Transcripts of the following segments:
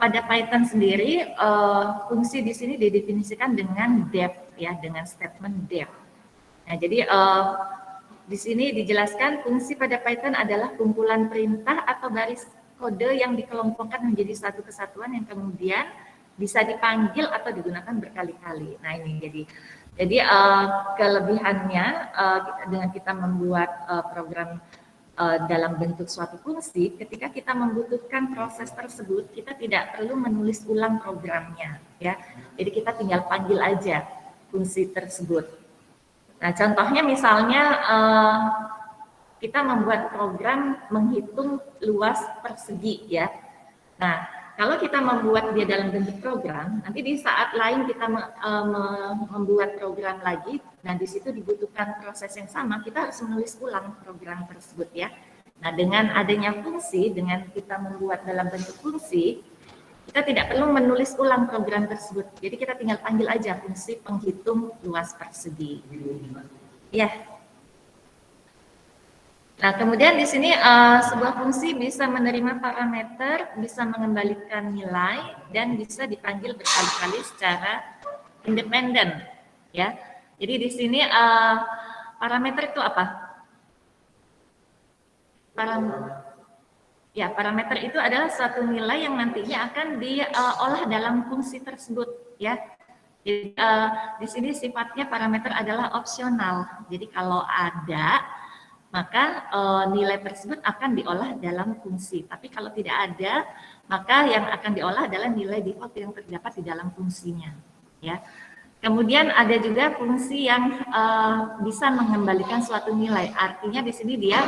pada Python sendiri, fungsi di sini didefinisikan dengan def, ya, dengan statement def. Nah, jadi di sini dijelaskan fungsi pada Python adalah kumpulan perintah atau baris kode yang dikelompokkan menjadi satu kesatuan yang kemudian bisa dipanggil atau digunakan berkali-kali. Nah, ini jadi kelebihannya dengan kita membuat program dalam bentuk suatu fungsi, ketika kita membutuhkan proses tersebut, kita tidak perlu menulis ulang programnya, ya. Jadi kita tinggal panggil aja fungsi tersebut. Nah, contohnya misalnya kita membuat program menghitung luas persegi, ya. Nah, kalau kita membuat dia dalam bentuk program, nanti di saat lain kita membuat program lagi, nah di situ dibutuhkan proses yang sama, kita harus menulis ulang program tersebut, ya. Nah, dengan adanya fungsi, dengan kita membuat dalam bentuk fungsi, kita tidak perlu menulis ulang program tersebut. Jadi kita tinggal panggil aja fungsi penghitung luas persegi. Ya. Nah, kemudian di sini sebuah fungsi bisa menerima parameter, bisa mengembalikan nilai, dan bisa dipanggil berkali-kali secara independen, ya. Jadi di sini parameter itu apa? Parameter itu adalah suatu nilai yang nantinya akan diolah dalam fungsi tersebut, ya. Jadi di sini sifatnya parameter adalah opsional. Jadi kalau ada, maka nilai tersebut akan diolah dalam fungsi. Tapi kalau tidak ada, maka yang akan diolah adalah nilai default yang terdapat di dalam fungsinya, ya. Kemudian ada juga fungsi yang bisa mengembalikan suatu nilai. Artinya di sini dia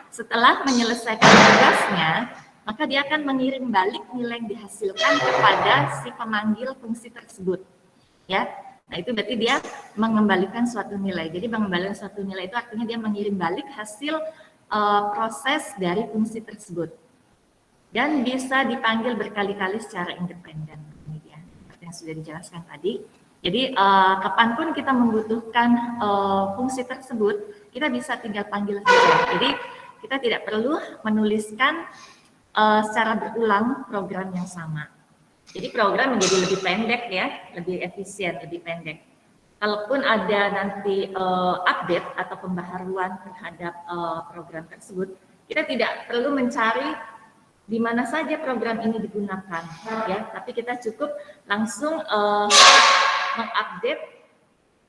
setelah menyelesaikan tugasnya, maka dia akan mengirim balik nilai yang dihasilkan kepada si pemanggil fungsi tersebut, ya. Nah, itu berarti dia mengembalikan suatu nilai. Jadi mengembalikan suatu nilai itu artinya dia mengirim balik hasil proses dari fungsi tersebut. Dan bisa dipanggil berkali-kali secara independen. Kemudian, seperti yang sudah dijelaskan tadi. Jadi kapanpun kita membutuhkan fungsi tersebut, kita bisa tinggal panggil saja. Jadi kita tidak perlu menuliskan secara berulang program yang sama. Jadi program menjadi lebih pendek, ya, lebih efisien, lebih pendek. Kalaupun ada nanti update atau pembaharuan terhadap program tersebut, kita tidak perlu mencari di mana saja program ini digunakan, ya. Tapi kita cukup langsung mengupdate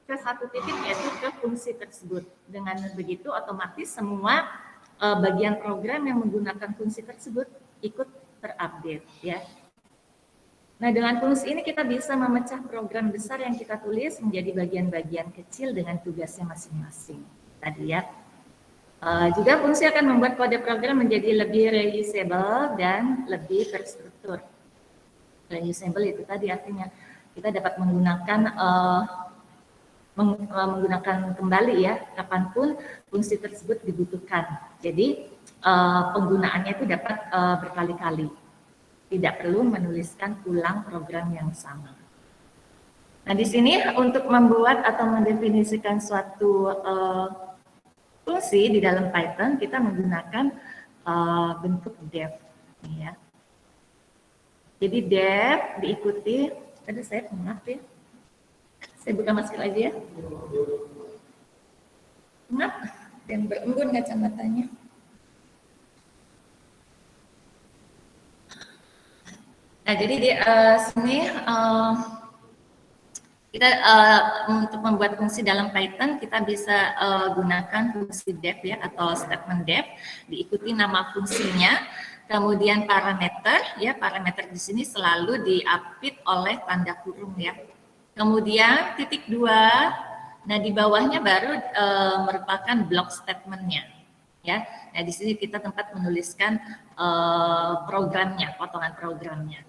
ke satu titik, yaitu ke fungsi tersebut. Dengan begitu otomatis semua bagian program yang menggunakan fungsi tersebut ikut terupdate, ya. Nah, dengan fungsi ini kita bisa memecah program besar yang kita tulis menjadi bagian-bagian kecil dengan tugasnya masing-masing. Tadi, ya. Juga fungsi akan membuat kode program menjadi lebih reusable dan lebih terstruktur. Reusable itu tadi artinya kita dapat menggunakan kembali, ya, kapanpun fungsi tersebut dibutuhkan. Jadi penggunaannya itu dapat berkali-kali. Tidak perlu menuliskan ulang program yang sama. Nah, di sini untuk membuat atau mendefinisikan suatu fungsi di dalam Python, kita menggunakan bentuk def, ya. Jadi def diikuti, tadi saya maaf, ya. Saya buka masker aja, ya. Maaf, yang berembun kacamatanya. Nah, jadi di sini kita untuk membuat fungsi dalam Python kita bisa gunakan fungsi def, ya, atau statement def, diikuti nama fungsinya, kemudian parameter, ya, parameter di sini selalu diapit oleh tanda kurung, ya. Kemudian titik 2, nah di bawahnya baru merupakan block statementnya, ya. Nah, di sini kita tempat menuliskan programnya, potongan programnya.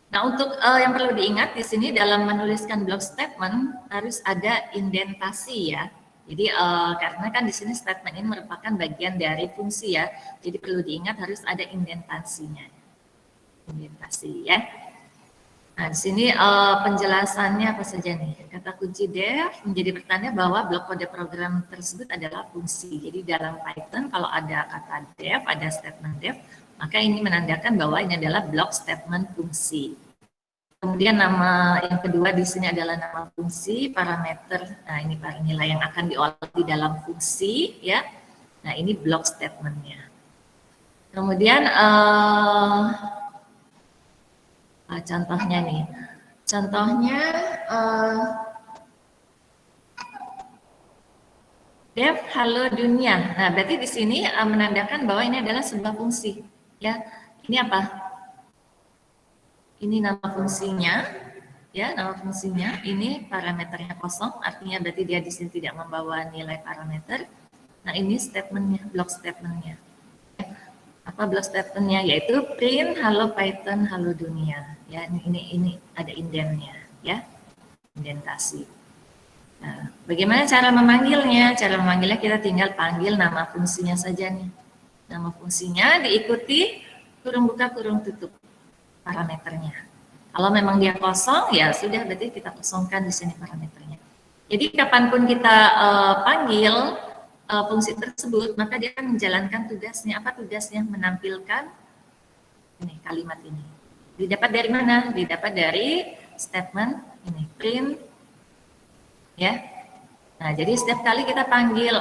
Nah, untuk yang perlu diingat di sini dalam menuliskan block statement harus ada indentasi, ya. Jadi karena kan di sini statement ini merupakan bagian dari fungsi, ya. Jadi perlu diingat harus ada indentasinya. Indentasi, ya. Nah, di sini penjelasannya apa saja nih? Kata kunci def menjadi pertanda bahwa blok kode program tersebut adalah fungsi. Jadi dalam Python kalau ada kata def, ada statement def, maka ini menandakan bahwa ini adalah block statement fungsi. Kemudian nama yang kedua di sini adalah nama fungsi, parameter. Nah, ini nilai yang akan diolah di dalam fungsi, ya. Nah, ini block statementnya. Kemudian contohnya nih, contohnya def halo dunia. Nah, berarti di sini menandakan bahwa ini adalah sebuah fungsi, ya. Ini apa? Ini nama fungsinya, ya, nama fungsinya. Ini parameternya kosong, artinya berarti dia di sini tidak membawa nilai parameter. Nah, ini statementnya, block statementnya. Apa block statementnya? Yaitu print halo Python, halo dunia. Ya, ini ada indennya, ya, indentasi. Nah, bagaimana cara memanggilnya? Cara memanggilnya kita tinggal panggil nama fungsinya saja nih. Nama fungsinya diikuti kurung buka, kurung tutup parameternya. Kalau memang dia kosong, ya sudah berarti kita kosongkan di sini parameternya. Jadi kapanpun kita panggil fungsi tersebut, maka dia akan menjalankan tugasnya. Apa tugasnya? Menampilkan ini kalimat ini. Didapat dari mana? Didapat dari statement ini print, ya. Nah, jadi setiap kali kita panggil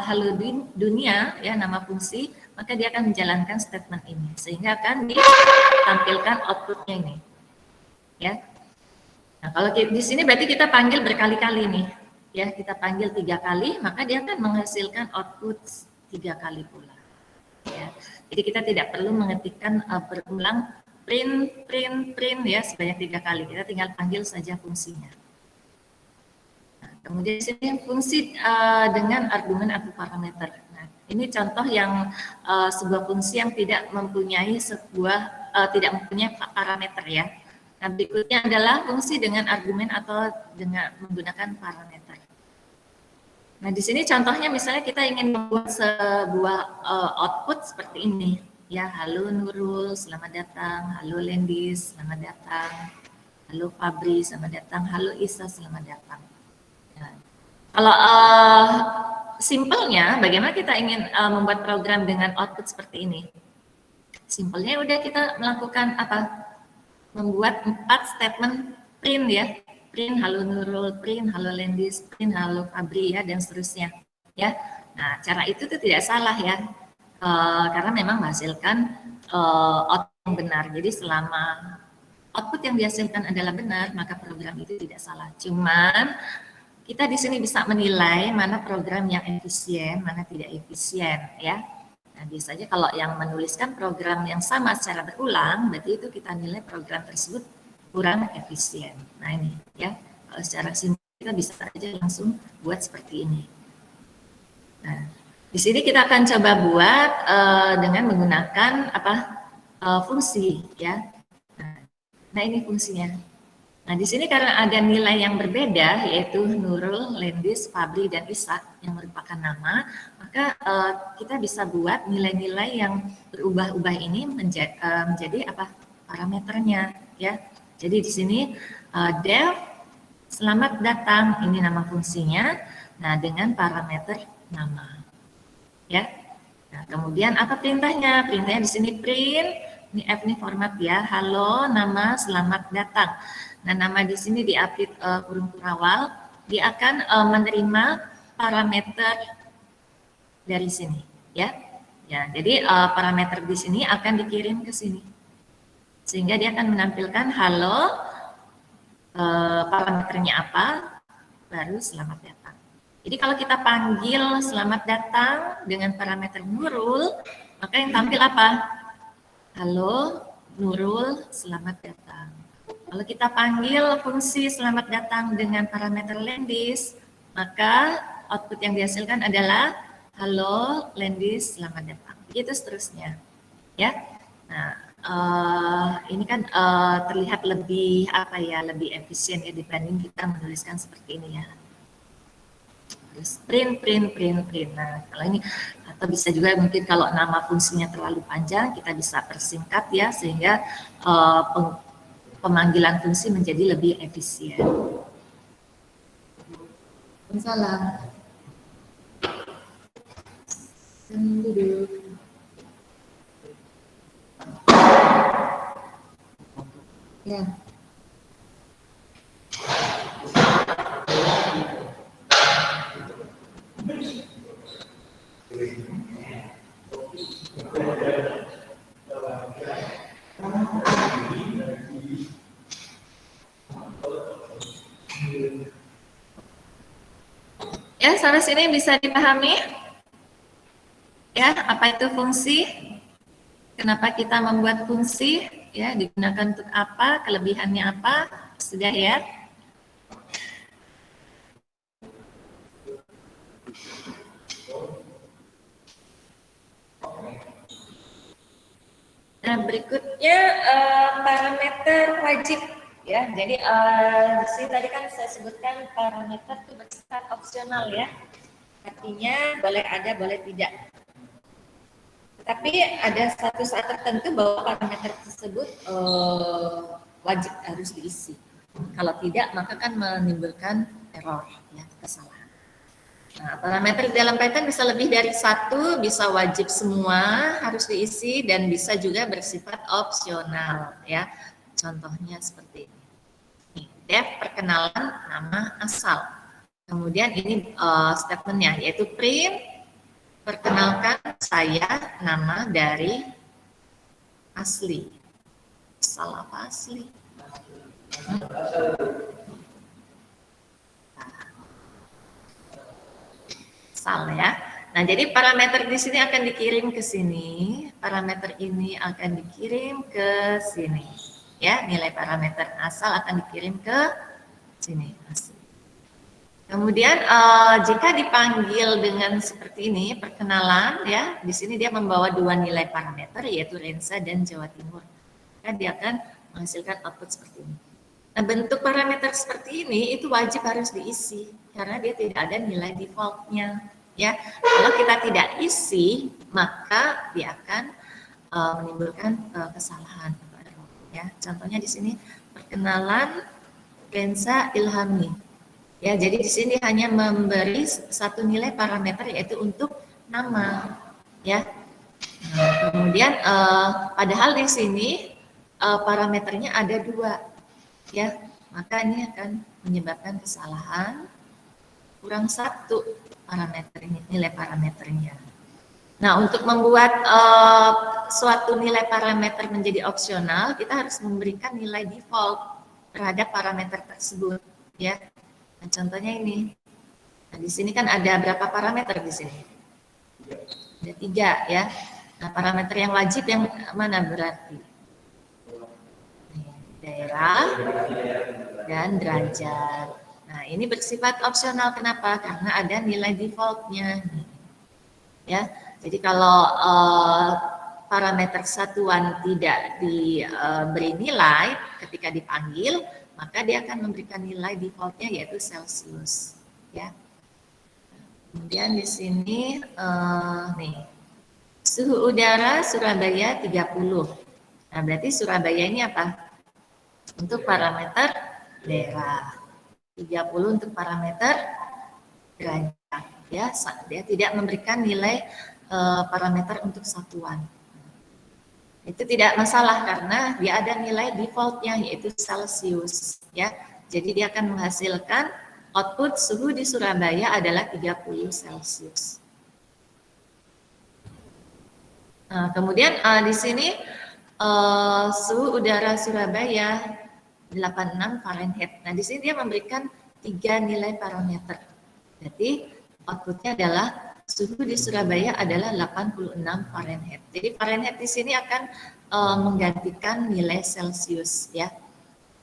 halo dunia, ya, nama fungsi, maka dia akan menjalankan statement ini, sehingga akan ditampilkan outputnya ini, ya. Nah, kalau di sini berarti kita panggil berkali-kali nih, ya, kita panggil 3 kali, maka dia akan menghasilkan output 3 kali pula, ya. Jadi kita tidak perlu mengetikkan berulang print, ya, sebanyak 3 kali, kita tinggal panggil saja fungsinya. Kemudian di sini fungsi dengan argumen atau parameter. Nah, ini contoh yang sebuah fungsi yang tidak mempunyai tidak mempunyai parameter, ya. Nah, berikutnya adalah fungsi dengan argumen atau dengan menggunakan parameter. Nah, di sini contohnya misalnya kita ingin membuat sebuah output seperti ini, ya, halo Nurul, selamat datang, halo Lendis, selamat datang, halo Fabri, selamat datang, halo Isa, selamat datang. Kalau simpelnya, bagaimana kita ingin membuat program dengan output seperti ini? Simpelnya udah kita melakukan apa? Membuat 4 statement print, ya. Print halo Nurul, print halo Lendis, print halo Fabri, ya, dan seterusnya, ya. Nah, cara itu tuh tidak salah, ya. Karena memang menghasilkan output yang benar. Jadi selama output yang dihasilkan adalah benar, maka program itu tidak salah. Cuman kita di sini bisa menilai mana program yang efisien, mana tidak efisien, ya. Nah, biasanya kalau yang menuliskan program yang sama secara berulang, berarti itu kita nilai program tersebut kurang efisien. Nah, ini, ya, kalau secara simpel kita bisa saja langsung buat seperti ini. Nah, di sini kita akan coba buat dengan menggunakan fungsi, ya. Nah, ini fungsinya. Nah, di sini karena ada nilai yang berbeda, yaitu Nurul, Lendis, Fabri, dan Isa yang merupakan nama, maka kita bisa buat nilai-nilai yang berubah-ubah ini menjadi apa? Parameternya, ya. Jadi di sini def selamat datang, ini nama fungsinya. Nah, dengan parameter nama, ya. Nah, kemudian apa perintahnya? Perintahnya di sini print, ini F ini format, ya. Halo, nama, selamat datang. Nah, nama di sini di-update kurung kurawal, dia akan menerima parameter dari sini, ya. Ya, jadi parameter di sini akan dikirim ke sini, sehingga dia akan menampilkan halo, parameternya apa, baru selamat datang. Jadi kalau kita panggil selamat datang dengan parameter Nurul, maka yang tampil apa? Halo, Nurul, selamat datang. Kalau kita panggil fungsi selamat datang dengan parameter Lendis, maka output yang dihasilkan adalah halo Lendis, selamat datang. Begitu seterusnya, ya. Nah, ini kan terlihat lebih lebih efisien, ya, dibanding kita menuliskan seperti ini, ya. Terus print. Nah, kalau ini atau bisa juga mungkin kalau nama fungsinya terlalu panjang, kita bisa persingkat, ya, sehingga pemanggilan fungsi menjadi lebih efisien. Salam. Duduk. Ya. Ya, sampai sini bisa dipahami? Ya, apa itu fungsi? Kenapa kita membuat fungsi? Ya, digunakan untuk apa? Kelebihannya apa? Sudah ya? Nah, berikutnya parameter wajib. Ya, jadi di sini tadi kan saya sebutkan parameter itu bersifat opsional ya. Artinya boleh ada, boleh tidak. Tapi ada satu saat tertentu bahwa parameter tersebut wajib harus diisi. Kalau tidak, maka kan menimbulkan error, ya, kesalahan. Nah, parameter dalam Python bisa lebih dari satu, bisa wajib semua harus diisi dan bisa juga bersifat opsional, ya. Contohnya seperti ini. Nih, def perkenalan nama asal. Kemudian ini statementnya yaitu print perkenalkan saya nama dari asli. Asal apa asli? Asal ya. Nah, jadi parameter di sini akan dikirim ke sini, parameter ini akan dikirim ke sini. Ya, nilai parameter asal akan dikirim ke sini. Asli. Kemudian jika dipanggil dengan seperti ini, perkenalan ya, di sini dia membawa dua nilai parameter yaitu Rensa dan Jawa Timur. Maka dia akan menghasilkan output seperti ini. Nah, bentuk parameter seperti ini itu wajib harus diisi karena dia tidak ada nilai defaultnya. Ya, kalau kita tidak isi, maka dia akan menimbulkan kesalahan. Ya, contohnya di sini perkenalan Rensa Ilhami. Ya, jadi di sini hanya memberi satu nilai parameter yaitu untuk nama, ya. Nah, kemudian padahal di sini parameternya ada dua, ya. Maka ini akan menyebabkan kesalahan kurang satu parameter ini, nilai parameternya. Nah, untuk membuat suatu nilai parameter menjadi opsional, kita harus memberikan nilai default terhadap parameter tersebut, ya. Nah, contohnya ini. Nah, di sini kan ada berapa parameter di sini? Ada 3 ya. Nah, parameter yang wajib yang mana berarti? Daerah dan derajat. Nah, ini bersifat opsional. Kenapa? Karena ada nilai defaultnya. Ya, jadi kalau parameter satuan tidak diberi nilai ketika dipanggil, maka dia akan memberikan nilai defaultnya yaitu Celsius, ya. Kemudian di sini nih suhu udara Surabaya 30. Nah, berarti Surabaya ini apa? Untuk parameter daerah. 30 untuk parameter derajat, ya. Dia tidak memberikan nilai parameter untuk satuan. Itu tidak masalah karena dia ada nilai defaultnya yaitu Celsius, ya. Jadi dia akan menghasilkan output suhu di Surabaya adalah 30 Celsius. Nah, kemudian di sini suhu udara Surabaya 86 Fahrenheit. Nah, di sini dia memberikan 3 nilai parameter. Jadi outputnya adalah suhu di Surabaya adalah 86 Fahrenheit. Jadi Fahrenheit di sini akan menggantikan nilai Celsius, ya.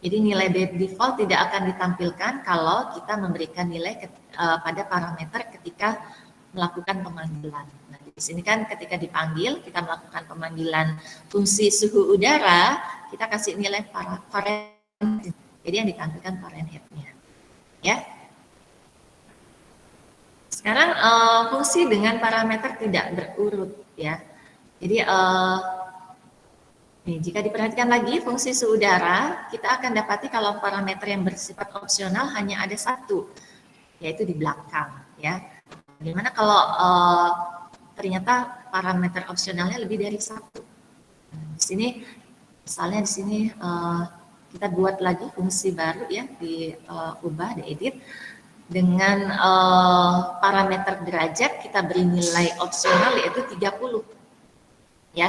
Jadi nilai default tidak akan ditampilkan kalau kita memberikan nilai pada parameter ketika melakukan pemanggilan. Nah, di sini kan ketika dipanggil, kita melakukan pemanggilan fungsi suhu udara, kita kasih nilai Fahrenheit. Jadi yang ditampilkan Fahrenheit-nya, ya. Sekarang fungsi dengan parameter tidak berurut, ya. Jadi nih, jika diperhatikan lagi fungsi suhu udara, kita akan dapati kalau parameter yang bersifat opsional hanya ada satu, yaitu di belakang, ya. Bagaimana kalau ternyata parameter opsionalnya lebih dari satu? Nah, di sini, misalnya di sini kita buat lagi fungsi baru ya, diubah, diedit dengan parameter derajat kita beri nilai opsional yaitu 30 ya.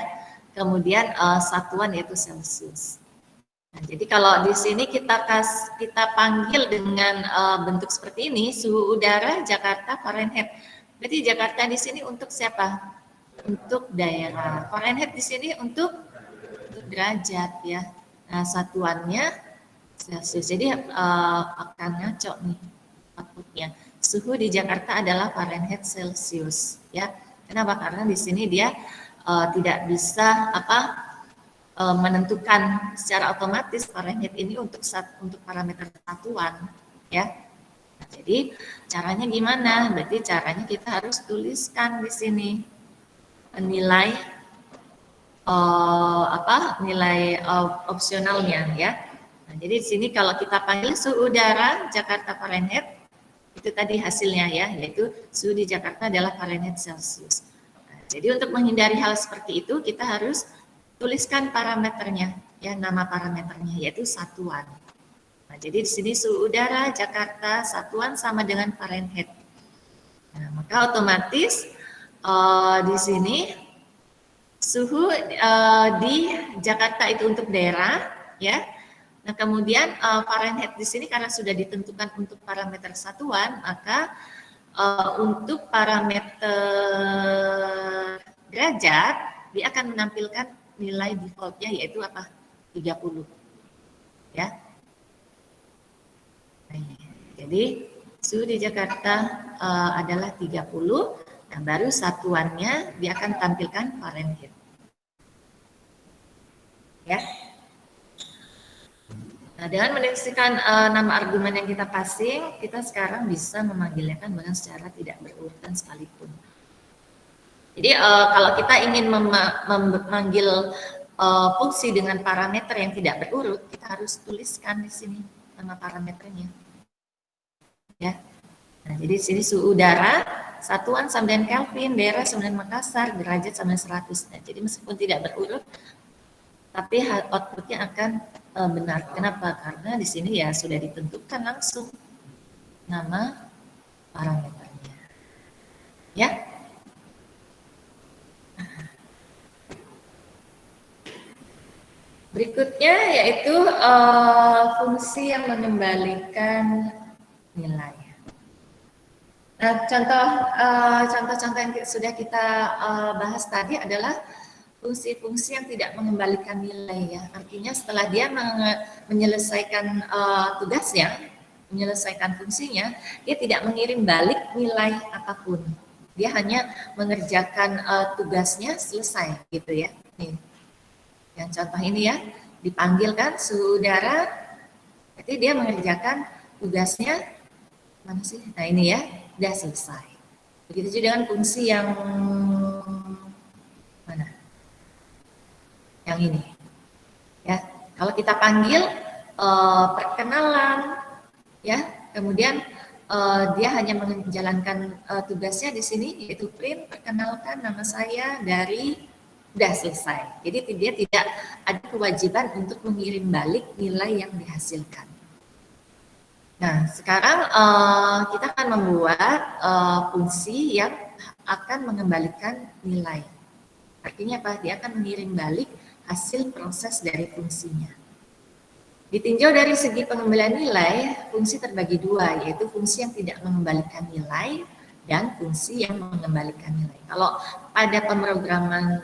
Kemudian satuan yaitu Celsius. Nah, jadi kalau di sini kita panggil dengan bentuk seperti ini, suhu udara Jakarta Fahrenheit. Berarti Jakarta di sini untuk siapa? Untuk daerah. Fahrenheit di sini untuk derajat ya. Nah, satuannya Celsius. Jadi akan ngaco nih outputnya. Suhu di Jakarta adalah Fahrenheit Celsius ya. Kenapa? Karena di sini dia tidak bisa menentukan secara otomatis Fahrenheit ini untuk parameter satuan ya. Nah, jadi caranya gimana? Berarti caranya kita harus tuliskan di sini nilai nilai opsionalnya ya. Nah, jadi di sini kalau kita panggil suhu udara Jakarta Fahrenheit, itu tadi hasilnya ya, yaitu suhu di Jakarta adalah Fahrenheit Celsius. Nah, jadi untuk menghindari hal seperti itu, kita harus tuliskan parameternya, ya, nama parameternya yaitu satuan. Nah, jadi di sini suhu udara Jakarta satuan sama dengan Fahrenheit. Nah, maka otomatis di sini suhu di Jakarta itu untuk daerah, ya. Nah, kemudian Fahrenheit di sini karena sudah ditentukan untuk parameter satuan, maka untuk parameter derajat dia akan menampilkan nilai defaultnya yaitu apa? 30. Ya. Nah, jadi suhu di Jakarta adalah 30. Nah, baru satuannya dia akan tampilkan Fahrenheit. Ya. Nah, dengan mendefinisikan nama argumen yang kita passing, kita sekarang bisa memanggilnya kan bahkan secara tidak berurutan sekalipun. Jadi kalau kita ingin memanggil fungsi dengan parameter yang tidak berurut, kita harus tuliskan di sini nama parameternya. Ya. Nah, jadi di sini suhu udara satuan sama dengan Kelvin, daerah sama dengan Makassar, derajat sama dengan 100. Nah, jadi meskipun tidak berurut, tapi outputnya akan benar. Kenapa? Karena di sini ya sudah ditentukan langsung nama parameternya. Ya. Berikutnya yaitu fungsi yang mengembalikan nilai. Nah, contoh-contoh yang sudah kita bahas tadi adalah fungsi-fungsi yang tidak mengembalikan nilai ya. Artinya setelah dia menyelesaikan tugasnya, menyelesaikan fungsinya, dia tidak mengirim balik nilai apapun. Dia hanya mengerjakan tugasnya selesai gitu ya. Nih. Yang contoh ini ya, dipanggil kan suhu udara, jadi dia mengerjakan tugasnya mana sih? Nah ini ya, sudah selesai. Begitu juga dengan fungsi yang mana? Yang ini. Ya, kalau kita panggil perkenalan, ya, kemudian dia hanya menjalankan tugasnya di sini yaitu print, perkenalkan nama saya dari sudah selesai. Jadi dia tidak ada kewajiban untuk mengirim balik nilai yang dihasilkan. Nah, sekarang kita akan membuat fungsi yang akan mengembalikan nilai. Artinya apa? Dia akan mengirim balik hasil proses dari fungsinya. Ditinjau dari segi pengembalian nilai, fungsi terbagi dua, yaitu fungsi yang tidak mengembalikan nilai dan fungsi yang mengembalikan nilai. Kalau pada pemrograman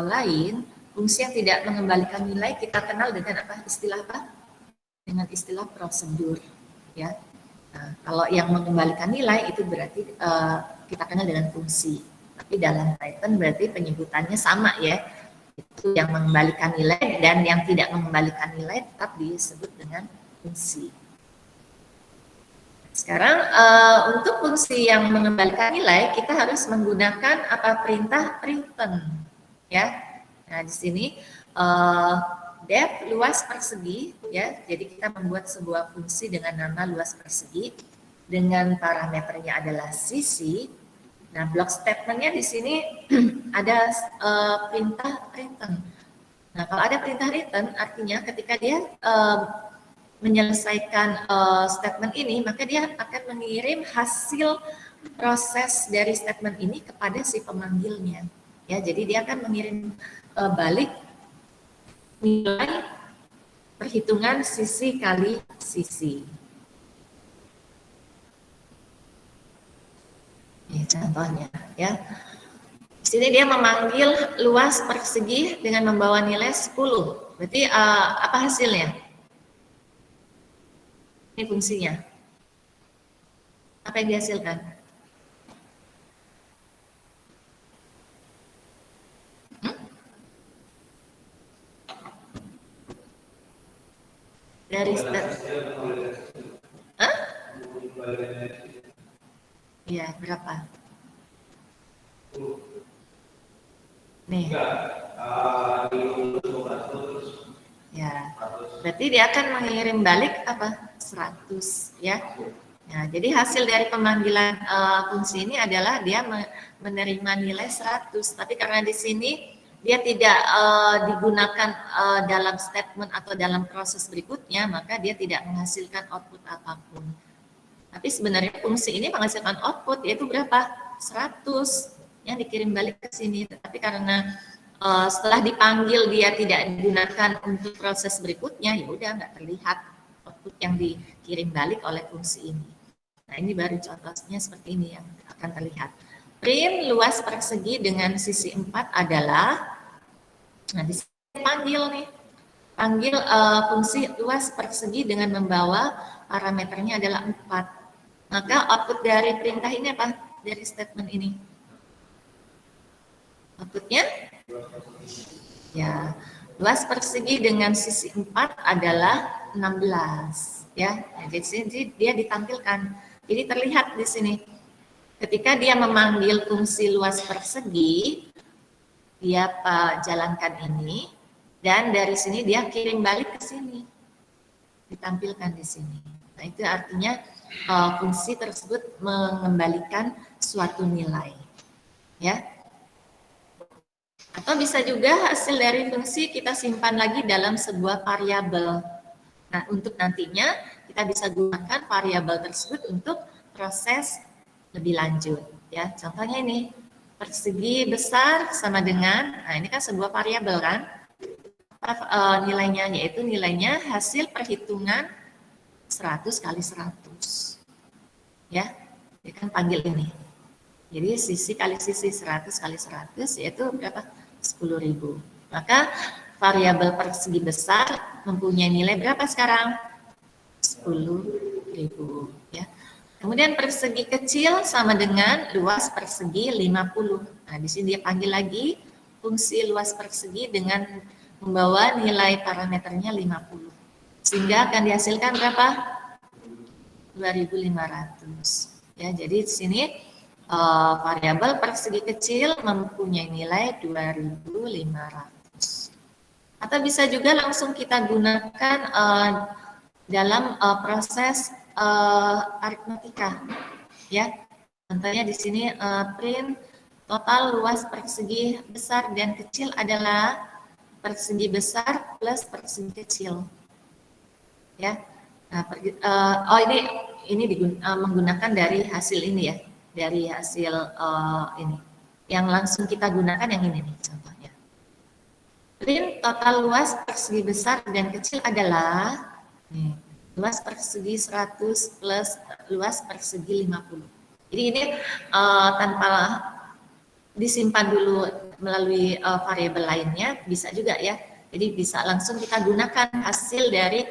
lain, fungsi yang tidak mengembalikan nilai kita kenal dengan apa? Istilah apa? Dengan istilah prosedur. Ya. Nah, kalau yang mengembalikan nilai itu berarti kita kenal dengan fungsi. Tapi dalam Python berarti penyebutannya sama ya. Itu yang mengembalikan nilai dan yang tidak mengembalikan nilai tetap disebut dengan fungsi. Sekarang untuk fungsi yang mengembalikan nilai kita harus menggunakan apa? Perintah return ya. Nah di sini depth luas persegi ya. Jadi kita membuat sebuah fungsi dengan nama luas persegi dengan parameternya adalah cc. Nah block statementnya di sini ada perintah return. Nah kalau ada perintah return artinya ketika dia menyelesaikan statement ini, maka dia akan mengirim hasil proses dari statement ini kepada si pemanggilnya. Ya, jadi dia akan mengirim balik nilai perhitungan sisi kali sisi. Ini contohnya, ya. Di sini dia memanggil luas persegi dengan membawa nilai 10. Berarti apa hasilnya? Ini fungsinya. Apa yang dihasilkan? Dari iya, berapa? Nih. Ya, berarti dia akan mengirim balik apa? 100, ya. Nah, jadi hasil dari pemanggilan fungsi ini adalah dia menerima nilai 100, tapi karena di sini dia tidak digunakan dalam statement atau dalam proses berikutnya, maka dia tidak menghasilkan output apapun. Tapi sebenarnya fungsi ini menghasilkan output, yaitu berapa? 100 yang dikirim balik ke sini. Tapi karena setelah dipanggil dia tidak digunakan untuk proses berikutnya, ya udah nggak terlihat output yang dikirim balik oleh fungsi ini. Nah, ini baru contohnya seperti ini yang akan terlihat. Print luas persegi dengan sisi 4 adalah, nah di sini panggil nih, panggil fungsi luas persegi dengan membawa parameternya adalah 4. Maka output dari perintah ini apa? Dari statement ini. Outputnya? Ya, luas persegi dengan sisi 4 adalah 16. Ya, jadi sini dia ditampilkan. Jadi terlihat di sini. Ketika dia memanggil fungsi luas persegi, dia jalankan ini, dan dari sini dia kirim balik ke sini. Ditampilkan di sini. Nah, itu artinya fungsi tersebut mengembalikan suatu nilai, ya. Atau bisa juga hasil dari fungsi kita simpan lagi dalam sebuah variabel. Nah, untuk nantinya kita bisa gunakan variabel tersebut untuk proses lebih lanjut, ya. Contohnya ini, persegi besar sama dengan, nah ini kan sebuah variabel kan, nilainya, yaitu nilainya hasil perhitungan 100 kali 100, ya, dia kan panggil ini. Jadi sisi kali sisi 100 kali 100 yaitu berapa? 10.000. Maka variabel persegi besar mempunyai nilai berapa sekarang? 10.000, ya. Kemudian persegi kecil sama dengan luas persegi 50. Nah, di sini dia panggil lagi fungsi luas persegi dengan membawa nilai parameternya 50. Sehingga akan dihasilkan berapa? 2.500. Ya, jadi di sini variabel persegi kecil mempunyai nilai 2.500. Atau bisa juga langsung kita gunakan dalam proses aritmatika. Ya, contohnya di sini print total luas persegi besar dan kecil adalah persegi besar plus persegi kecil. Ya, nah, ini menggunakan dari hasil ini ya, dari hasil ini. Yang langsung kita gunakan yang ini nih contohnya. Print total luas persegi besar dan kecil adalah nih, luas persegi 100 plus luas persegi 50. Jadi ini tanpa disimpan dulu melalui variabel lainnya bisa juga ya. Jadi bisa langsung kita gunakan hasil dari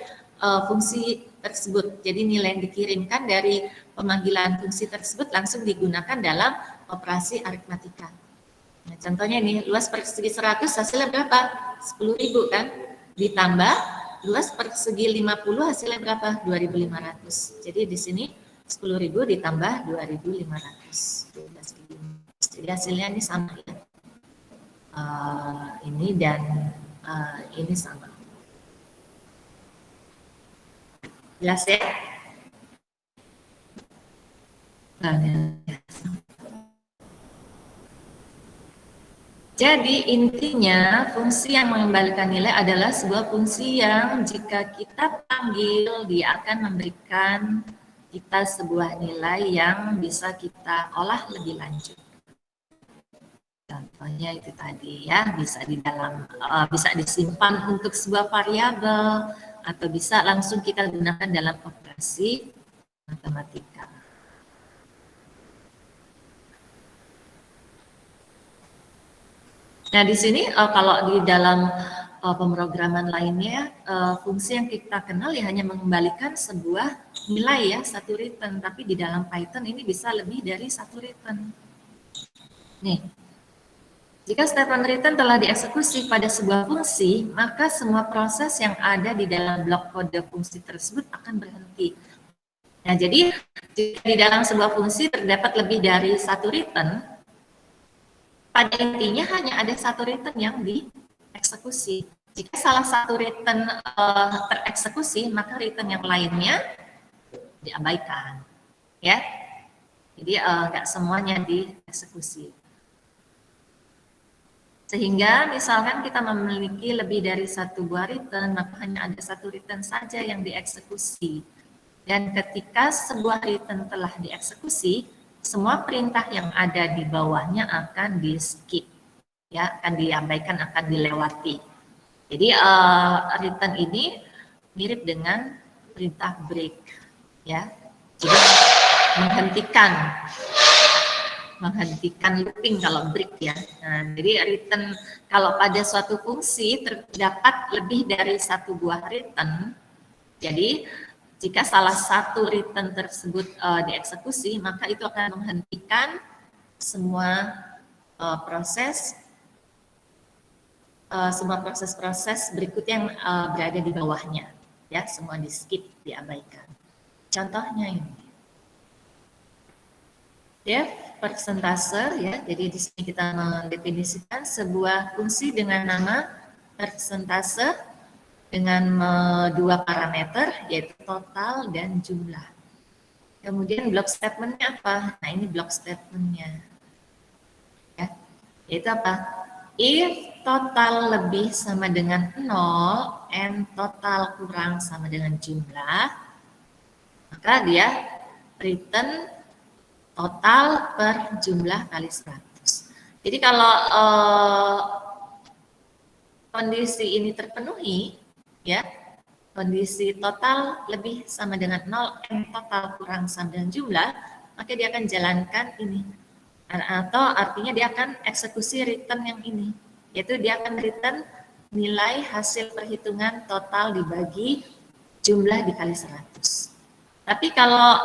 fungsi tersebut. Jadi nilai yang dikirimkan dari pemanggilan fungsi tersebut langsung digunakan dalam operasi aritmatika. Nah, contohnya ini luas persegi 100 hasilnya berapa? 10.000 kan? Ditambah luas persegi 50 hasilnya berapa? 2.500. Jadi di sini 10.000 ditambah 2.500. Jadi hasilnya ini sama ya. Ini dan ini sama. Jelas ya? Jadi intinya fungsi yang mengembalikan nilai adalah sebuah fungsi yang jika kita panggil dia akan memberikan kita sebuah nilai yang bisa kita olah lebih lanjut. Contohnya itu tadi ya, bisa di dalam bisa disimpan untuk sebuah variabel atau bisa langsung kita gunakan dalam operasi matematika. Nah, di sini kalau di dalam pemrograman lainnya, fungsi yang kita kenal ya hanya mengembalikan sebuah nilai ya, satu return. Tapi di dalam Python ini bisa lebih dari satu return. Nih, jika statement return telah dieksekusi pada sebuah fungsi, maka semua proses yang ada di dalam blok kode fungsi tersebut akan berhenti. Nah, jadi jika di dalam sebuah fungsi terdapat lebih dari satu return, pada intinya hanya ada satu return yang dieksekusi. Jika salah satu return tereksekusi, maka return yang lainnya diabaikan. Ya, jadi nggak semuanya dieksekusi. Sehingga misalkan kita memiliki lebih dari satu buah return, maka hanya ada satu return saja yang dieksekusi. Dan ketika sebuah return telah dieksekusi, semua perintah yang ada di bawahnya akan di skip, ya, akan diabaikan, akan dilewati. Jadi return ini mirip dengan perintah break, ya. Jadi menghentikan looping kalau break ya. Nah, jadi return kalau pada suatu fungsi terdapat lebih dari satu buah return, jadi jika salah satu return tersebut dieksekusi, maka itu akan menghentikan semua proses berikut yang berada di bawahnya, ya, semua di skip, diabaikan. Contohnya ini, def persentase, ya. Jadi di sini kita mendefinisikan sebuah fungsi dengan nama persentase dengan dua parameter, yaitu total dan jumlah. Kemudian blok statementnya apa? Nah, ini blok statementnya, ya, yaitu apa? If total lebih sama dengan 0 and total kurang sama dengan jumlah, maka dia return total per jumlah kali 100. Jadi kalau kondisi ini terpenuhi, ya, kondisi total lebih sama dengan 0 and total kurang sama dengan jumlah, maka dia akan jalankan ini, atau artinya dia akan eksekusi return yang ini, yaitu dia akan return nilai hasil perhitungan total dibagi jumlah dikali 100. Tapi kalau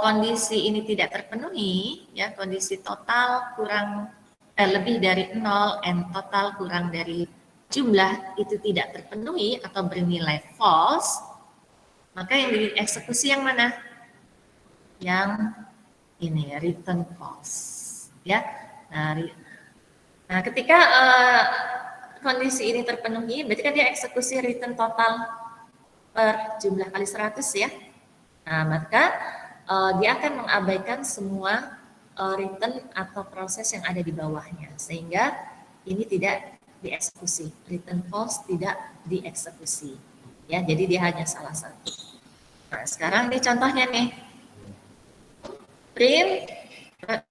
kondisi ini tidak terpenuhi, ya, kondisi total kurang lebih dari 0 and total kurang dari jumlah itu tidak terpenuhi atau bernilai false, maka yang dieksekusi yang mana? Yang ini, return false, ya. Nah, ketika kondisi ini terpenuhi, berarti kan dia eksekusi return total per jumlah kali 100, ya. Nah, maka dia akan mengabaikan semua return atau proses yang ada di bawahnya, sehingga ini tidak dieksekusi, return false tidak dieksekusi, ya. Jadi dia hanya salah satu. Nah, sekarang ini contohnya nih, print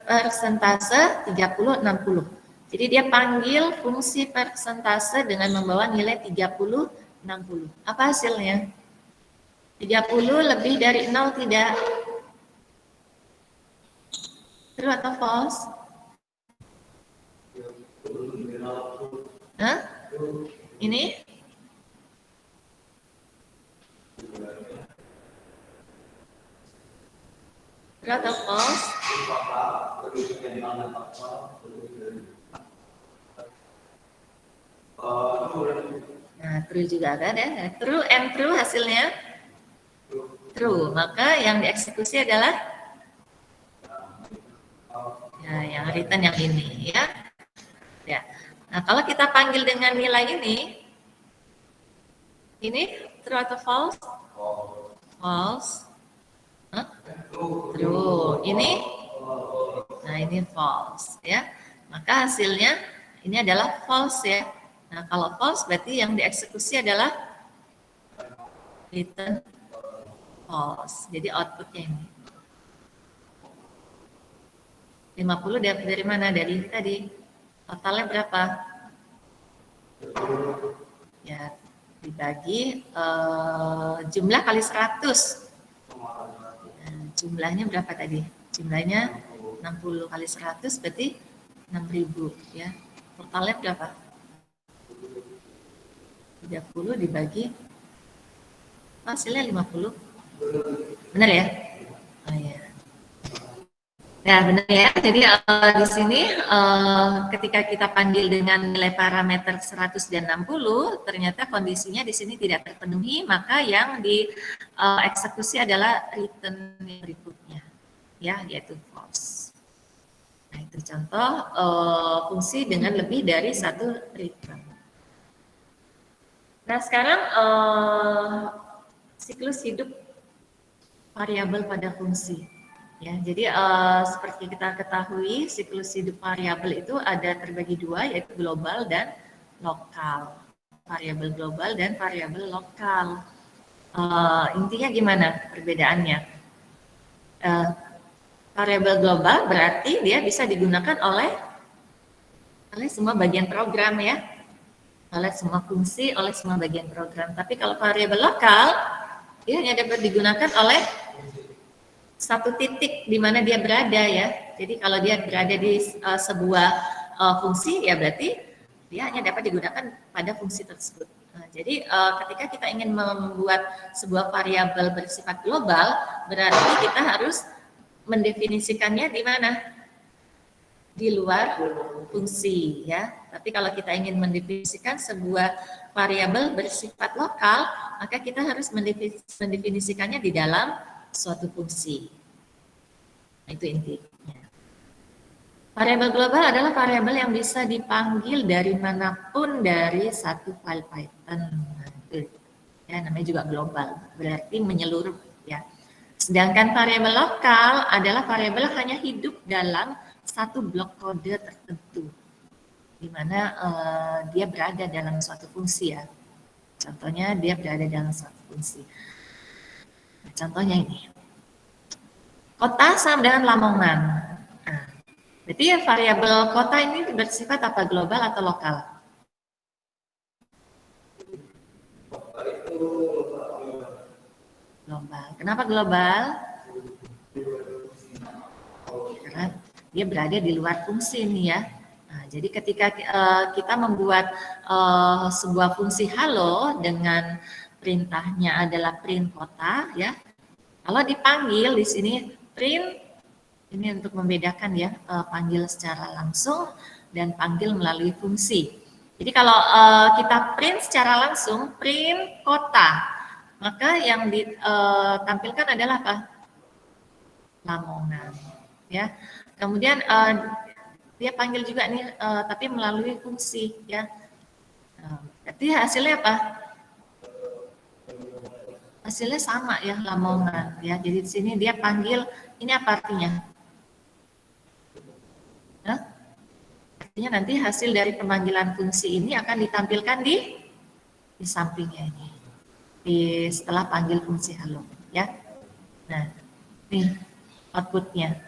persentase 30-60. Jadi dia panggil fungsi persentase dengan membawa nilai 30-60. Apa hasilnya? 30 lebih dari 0 tidak? True atau false? Hah? Ini? True atau false? Nah, true juga kan ya? True and true hasilnya? True. Maka yang dieksekusi adalah ya, yang return yang ini, ya. Ya. Nah, kalau kita panggil dengan nilai ini true atau false? False. Huh? True. Ini? Nah, ini false, ya. Maka hasilnya ini adalah false ya. Nah, kalau false berarti yang dieksekusi adalah return false. Jadi outputnya ini. 50 dari mana? Dari tadi. Totalnya berapa? Ya, dibagi jumlah kali 100. Nah, jumlahnya berapa tadi? Jumlahnya 60 kali 100 berarti 6.000 ya. Totalnya berapa? 30 dibagi hasilnya 50. Benar ya? Oh ya. Nah, benar ya. Jadi di sini ketika kita panggil dengan nilai parameter 100 dan 60, ternyata kondisinya di sini tidak terpenuhi, maka yang dieksekusi adalah return berikutnya, ya, yaitu false. Nah, itu contoh fungsi dengan lebih dari satu return. Nah, sekarang siklus hidup variabel pada fungsi. Ya, jadi seperti kita ketahui siklus hidup variabel itu ada terbagi dua, yaitu global dan lokal. Variabel global dan variabel lokal. Intinya gimana perbedaannya? Variabel global berarti dia bisa digunakan oleh semua bagian program ya, oleh semua fungsi, oleh semua bagian program. Tapi kalau variabel lokal, dia hanya dapat digunakan oleh satu titik di mana dia berada ya. Jadi kalau dia berada di sebuah fungsi ya berarti dia hanya dapat digunakan pada fungsi tersebut. Nah, jadi ketika kita ingin membuat sebuah variabel bersifat global, berarti kita harus mendefinisikannya di mana? Di luar fungsi ya. Tapi kalau kita ingin mendefinisikan sebuah variabel bersifat lokal, maka kita harus mendefinisikannya di dalam suatu fungsi. Nah, itu intinya. Variabel global adalah variabel yang bisa dipanggil dari manapun dari satu file Python. Nah, itu ya, namanya juga global, berarti menyeluruh ya. Sedangkan variabel lokal adalah variabel yang hanya hidup dalam satu blok kode tertentu, di mana dia berada dalam suatu fungsi ya. Contohnya dia berada dalam suatu fungsi. Nah, contohnya ini. Kota sama dengan Lamongan. Nah, berarti ya variabel kota ini bersifat apa? Global atau lokal? Global. Kenapa global? Karena dia berada di luar fungsi nih ya. Nah, jadi ketika kita membuat sebuah fungsi halo dengan perintahnya adalah print kota ya. Kalau dipanggil di sini print, ini untuk membedakan ya, panggil secara langsung dan panggil melalui fungsi. Jadi kalau kita print secara langsung, print kota, maka yang ditampilkan adalah apa? Lamongan. Ya. Kemudian dia panggil juga nih, tapi melalui fungsi ya. Berarti hasilnya apa? Hasilnya sama ya, Lamongan ya. Jadi di sini dia panggil, ini apa artinya? Nah, artinya nanti hasil dari pemanggilan fungsi ini akan ditampilkan di sampingnya ini, setelah panggil fungsi halo ya. Nah, nih outputnya.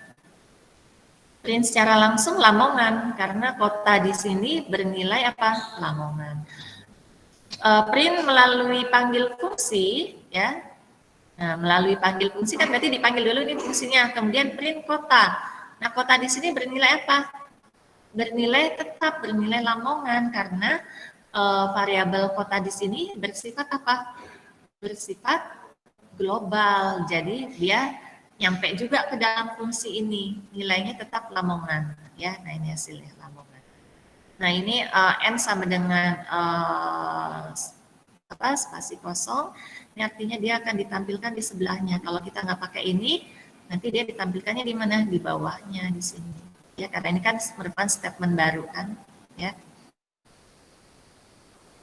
Print secara langsung Lamongan karena kota di sini bernilai apa? Lamongan. Print melalui panggil fungsi ya. Nah, melalui panggil fungsi kan berarti dipanggil dulu ini fungsinya, kemudian print kota. Nah, kota di sini bernilai apa? Bernilai tetap, bernilai Lamongan karena variabel kota di sini bersifat apa? Bersifat global. Jadi dia nyampe juga ke dalam fungsi ini, nilainya tetap Lamongan ya. Nah, ini hasilnya Lamongan. Nah, ini n sama dengan spasi kosong. Ini artinya dia akan ditampilkan di sebelahnya. Kalau kita nggak pakai ini, nanti dia ditampilkannya di mana? Di bawahnya di sini. Ya, karena ini kan merupakan statement baru kan, ya.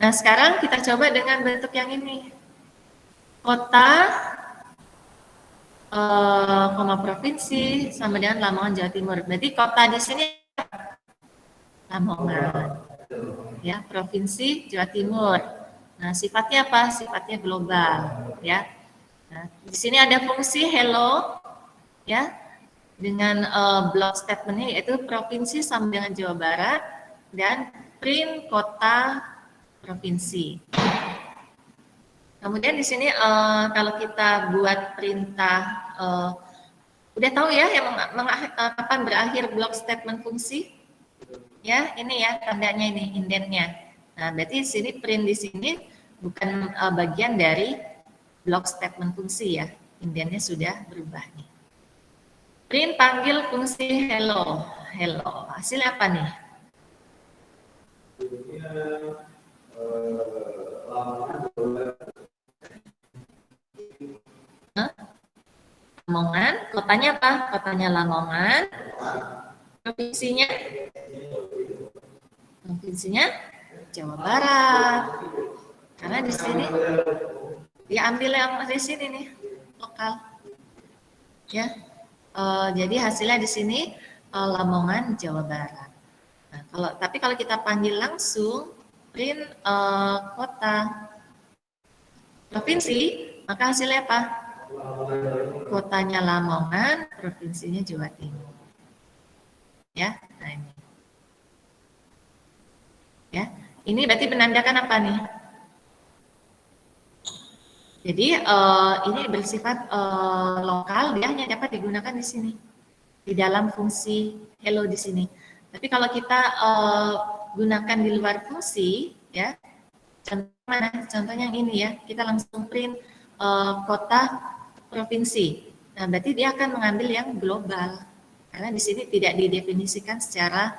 Nah, sekarang kita coba dengan bentuk yang ini. Kota, koma provinsi sama dengan Lamongan Jawa Timur. Berarti kota di sini Lamongan. Ya, Provinsi Jawa Timur. Nah, sifatnya apa? Sifatnya global, ya. Nah, di sini ada fungsi hello, ya, dengan block statementnya yaitu provinsi sama dengan Jawa Barat dan print kota provinsi. Kemudian di sini kalau kita buat perintah, udah tahu ya yang kapan berakhir block statement fungsi? Ya, ini ya tandanya ini indennya. Nah, berarti di sini print di sini bukan bagian dari block statement fungsi ya. Indennya sudah berubah nih. Print panggil fungsi hello. Hello. Hasilnya apa nih? Lamongan, kotanya apa? Kotanya Lamongan. Provinsinya Jawa Barat. Karena di sini diambil yang di sini nih lokal. Ya. Jadi hasilnya di sini Lamongan, Jawa Barat. Nah, tapi kalau kita panggil langsung print kota provinsi, maka hasilnya apa? Kotanya Lamongan, provinsinya Jawa Timur. Ya, nah ini. Ya, ini berarti menandakan apa nih? Jadi ini bersifat lokal, dia hanya dapat digunakan di sini, di dalam fungsi hello di sini. Tapi kalau kita gunakan di luar fungsi, ya, contohnya yang ini ya, kita langsung print kota provinsi. Nah, berarti dia akan mengambil yang global, karena di sini tidak didefinisikan secara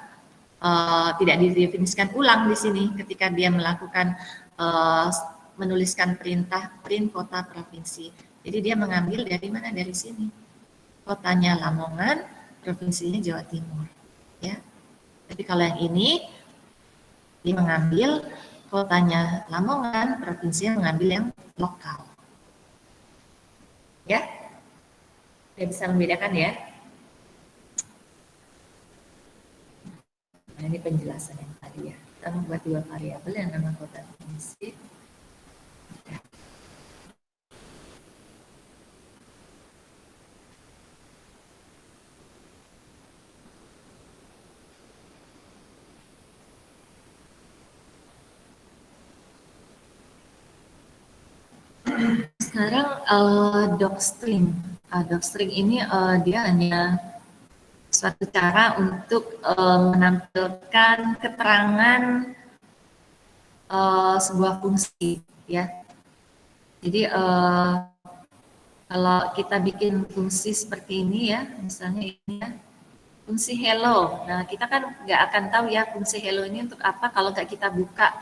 tidak didefinisikan ulang di sini ketika dia melakukan menuliskan perintah print kota provinsi. Jadi dia mengambil dari mana? Dari sini. Kotanya Lamongan, provinsinya Jawa Timur. Ya. Tapi kalau yang ini dia mengambil kotanya Lamongan, provinsinya mengambil yang lokal. Ya. Dia bisa membedakan ya. Nah, ini penjelasan yang tadi ya. Kita membuat dua variabel yang nama kota provinsi. Sekarang docstring. Docstring ini dia hanya suatu cara untuk menampilkan keterangan sebuah fungsi, ya. Jadi kalau kita bikin fungsi seperti ini ya, misalnya ini ya, fungsi hello. Nah, kita kan nggak akan tahu ya fungsi hello ini untuk apa kalau nggak kita buka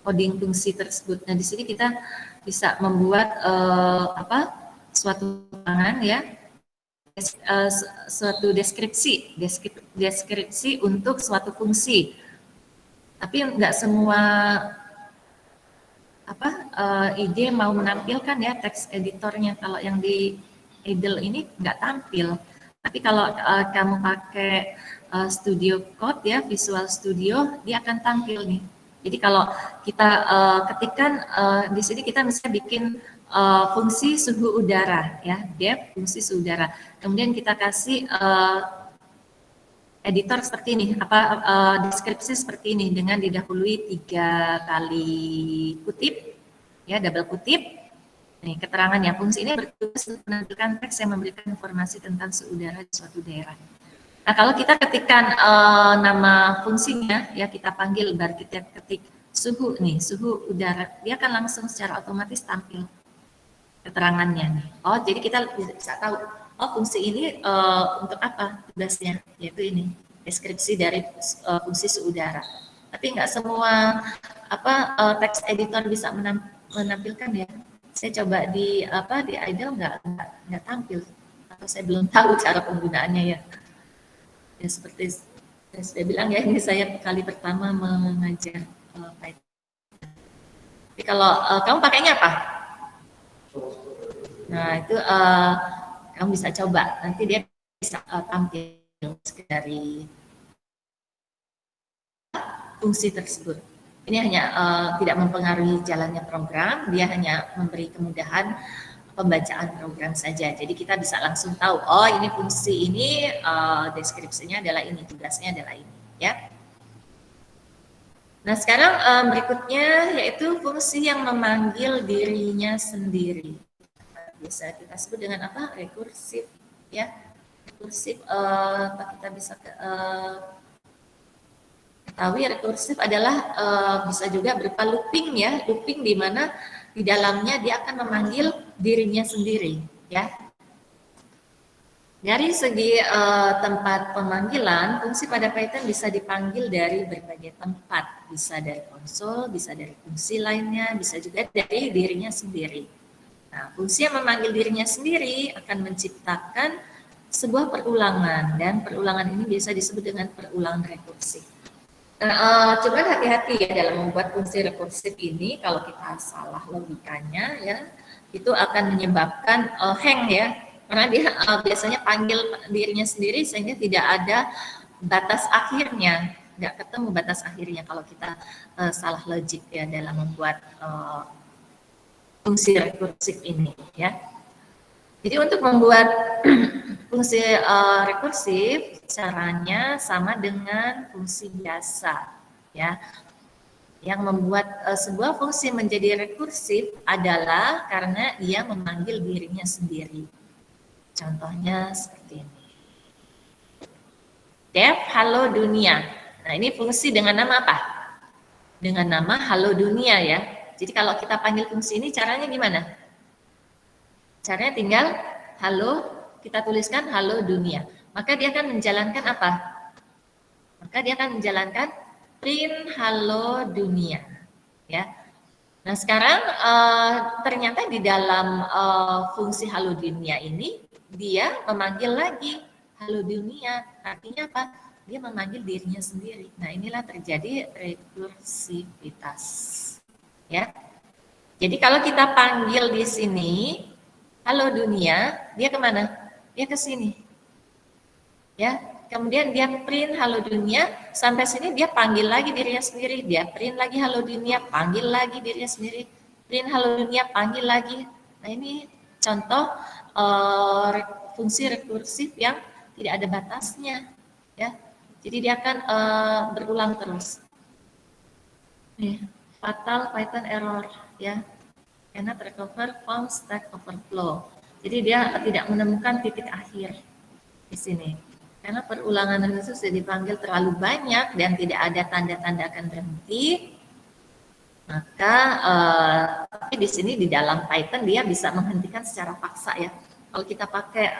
coding fungsi tersebut. Nah, di sini kita bisa membuat suatu keterangan ya, suatu deskripsi untuk suatu fungsi. Tapi nggak semua ide mau menampilkan ya teks editornya. Kalau yang di Idle ini nggak tampil. Tapi kalau kamu pakai Studio Code ya, Visual Studio, dia akan tampil nih. Jadi kalau kita ketikkan di sini kita bisa bikin fungsi suhu udara ya, def fungsi suhu udara. Kemudian kita kasih editor seperti ini, deskripsi seperti ini dengan didahului 3 kali kutip ya, double kutip. Nih, keterangannya fungsi ini bertugas untuk menampilkan teks yang memberikan informasi tentang suhu udara di suatu daerah. Nah, kalau kita ketikkan nama fungsinya, ya kita panggil, baru kita ketik suhu nih, suhu udara, dia akan langsung secara otomatis tampil keterangannya nih. Oh, jadi kita bisa tahu, oh fungsi ini untuk apa tugasnya, yaitu ini, deskripsi dari fungsi suhu udara. Tapi nggak semua teks editor bisa menampilkan ya. Saya coba di Idle nggak tampil, atau saya belum tahu cara penggunaannya ya. Ya seperti saya bilang ya, ini saya kali pertama mengajar Python. Tapi kalau kamu pakainya apa? Nah itu kamu bisa coba, nanti dia bisa tampil dari fungsi tersebut. Ini hanya tidak mempengaruhi jalannya program, dia hanya memberi kemudahan pembacaan program saja. Jadi kita bisa langsung tahu, oh ini fungsi ini, deskripsinya adalah ini, tugasnya adalah ini, ya. Nah sekarang berikutnya yaitu fungsi yang memanggil dirinya sendiri. Bisa kita sebut dengan apa? Rekursif, ya. Rekursif, kita bisa ketahui rekursif adalah bisa juga berupa looping, ya, looping di mana di dalamnya dia akan memanggil dirinya sendiri, ya. Dari segi tempat pemanggilan, fungsi pada Python bisa dipanggil dari berbagai tempat, bisa dari konsol, bisa dari fungsi lainnya, bisa juga dari dirinya sendiri. Nah, fungsi yang memanggil dirinya sendiri akan menciptakan sebuah perulangan, dan perulangan ini bisa disebut dengan perulangan rekursif. Nah, coba hati-hati ya dalam membuat fungsi rekursif ini. Kalau kita salah logikanya, ya, itu akan menyebabkan hang, ya, karena dia biasanya panggil dirinya sendiri sehingga tidak ada batas akhirnya, nggak ketemu batas akhirnya kalau kita salah logik ya dalam membuat fungsi rekursif ini, ya. Jadi untuk membuat fungsi rekursif caranya sama dengan fungsi biasa, ya. Yang membuat sebuah fungsi menjadi rekursif adalah karena ia memanggil dirinya sendiri. Contohnya seperti ini. Def halo dunia. Nah, ini fungsi dengan nama apa? Dengan nama halo dunia, ya. Jadi kalau kita panggil fungsi ini caranya gimana? Caranya tinggal halo, kita tuliskan halo dunia. Maka dia akan menjalankan apa? Maka dia akan menjalankan print halo dunia, ya. Nah sekarang ternyata di dalam fungsi halo dunia ini dia memanggil lagi halo dunia. Artinya apa? Dia memanggil dirinya sendiri. Nah inilah terjadi rekursivitas, ya. Jadi kalau kita panggil di sini halo dunia, dia kemana? Dia ke sini, ya. Kemudian dia print halo dunia, sampai sini dia panggil lagi dirinya sendiri, dia print lagi halo dunia, panggil lagi dirinya sendiri, print halo dunia, panggil lagi. Nah ini contoh fungsi rekursif yang tidak ada batasnya, ya. Jadi dia akan berulang terus. Nih, fatal Python error, ya. Cannot recover from stack overflow. Jadi dia tidak menemukan titik akhir di sini. Karena perulangan itu sudah dipanggil terlalu banyak dan tidak ada tanda-tanda akan berhenti. Maka tapi di sini di dalam Python dia bisa menghentikan secara paksa, ya. Kalau kita pakai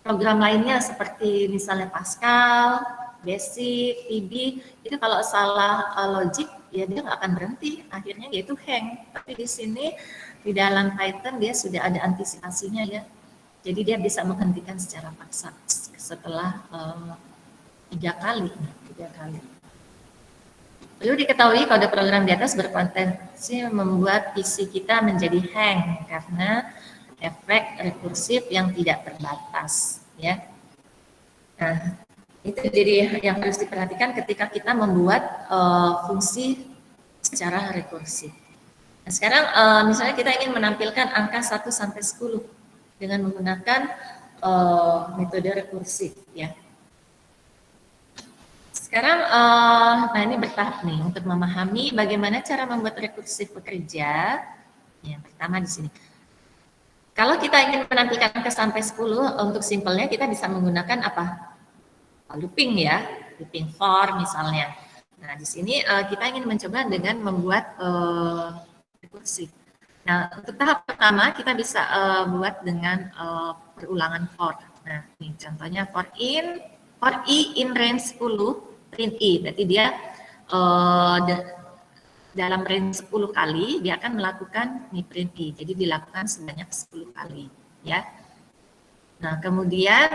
program lainnya seperti misalnya Pascal, Basic, VB, itu kalau salah logik ya dia nggak akan berhenti, akhirnya dia itu hang. Tapi di sini di dalam Python dia sudah ada antisipasinya, ya. Jadi dia bisa menghentikan secara paksa setelah 3 kali. Perlu diketahui kode program di atas berpotensi membuat PC kita menjadi hang karena efek rekursif yang tidak terbatas, ya. Nah, itu jadi yang harus diperhatikan ketika kita membuat fungsi secara rekursif. Nah, sekarang misalnya kita ingin menampilkan angka 1 sampai 10 dengan menggunakan metode rekursif, ya. Sekarang nah ini bertahap nih untuk memahami bagaimana cara membuat rekursif bekerja. Yang pertama di sini. Kalau kita ingin menampilkan angka sampai 10, untuk simpelnya kita bisa menggunakan apa? Looping, ya, looping for misalnya. Nah, di sini kita ingin mencoba dengan membuat rekursif. Nah, untuk tahap pertama kita bisa buat dengan perulangan for. Nah, ini contohnya for i in range 10, print i. Berarti dia dalam range 10 kali dia akan melakukan print i. Jadi dilakukan sebanyak 10 kali, ya. Nah, kemudian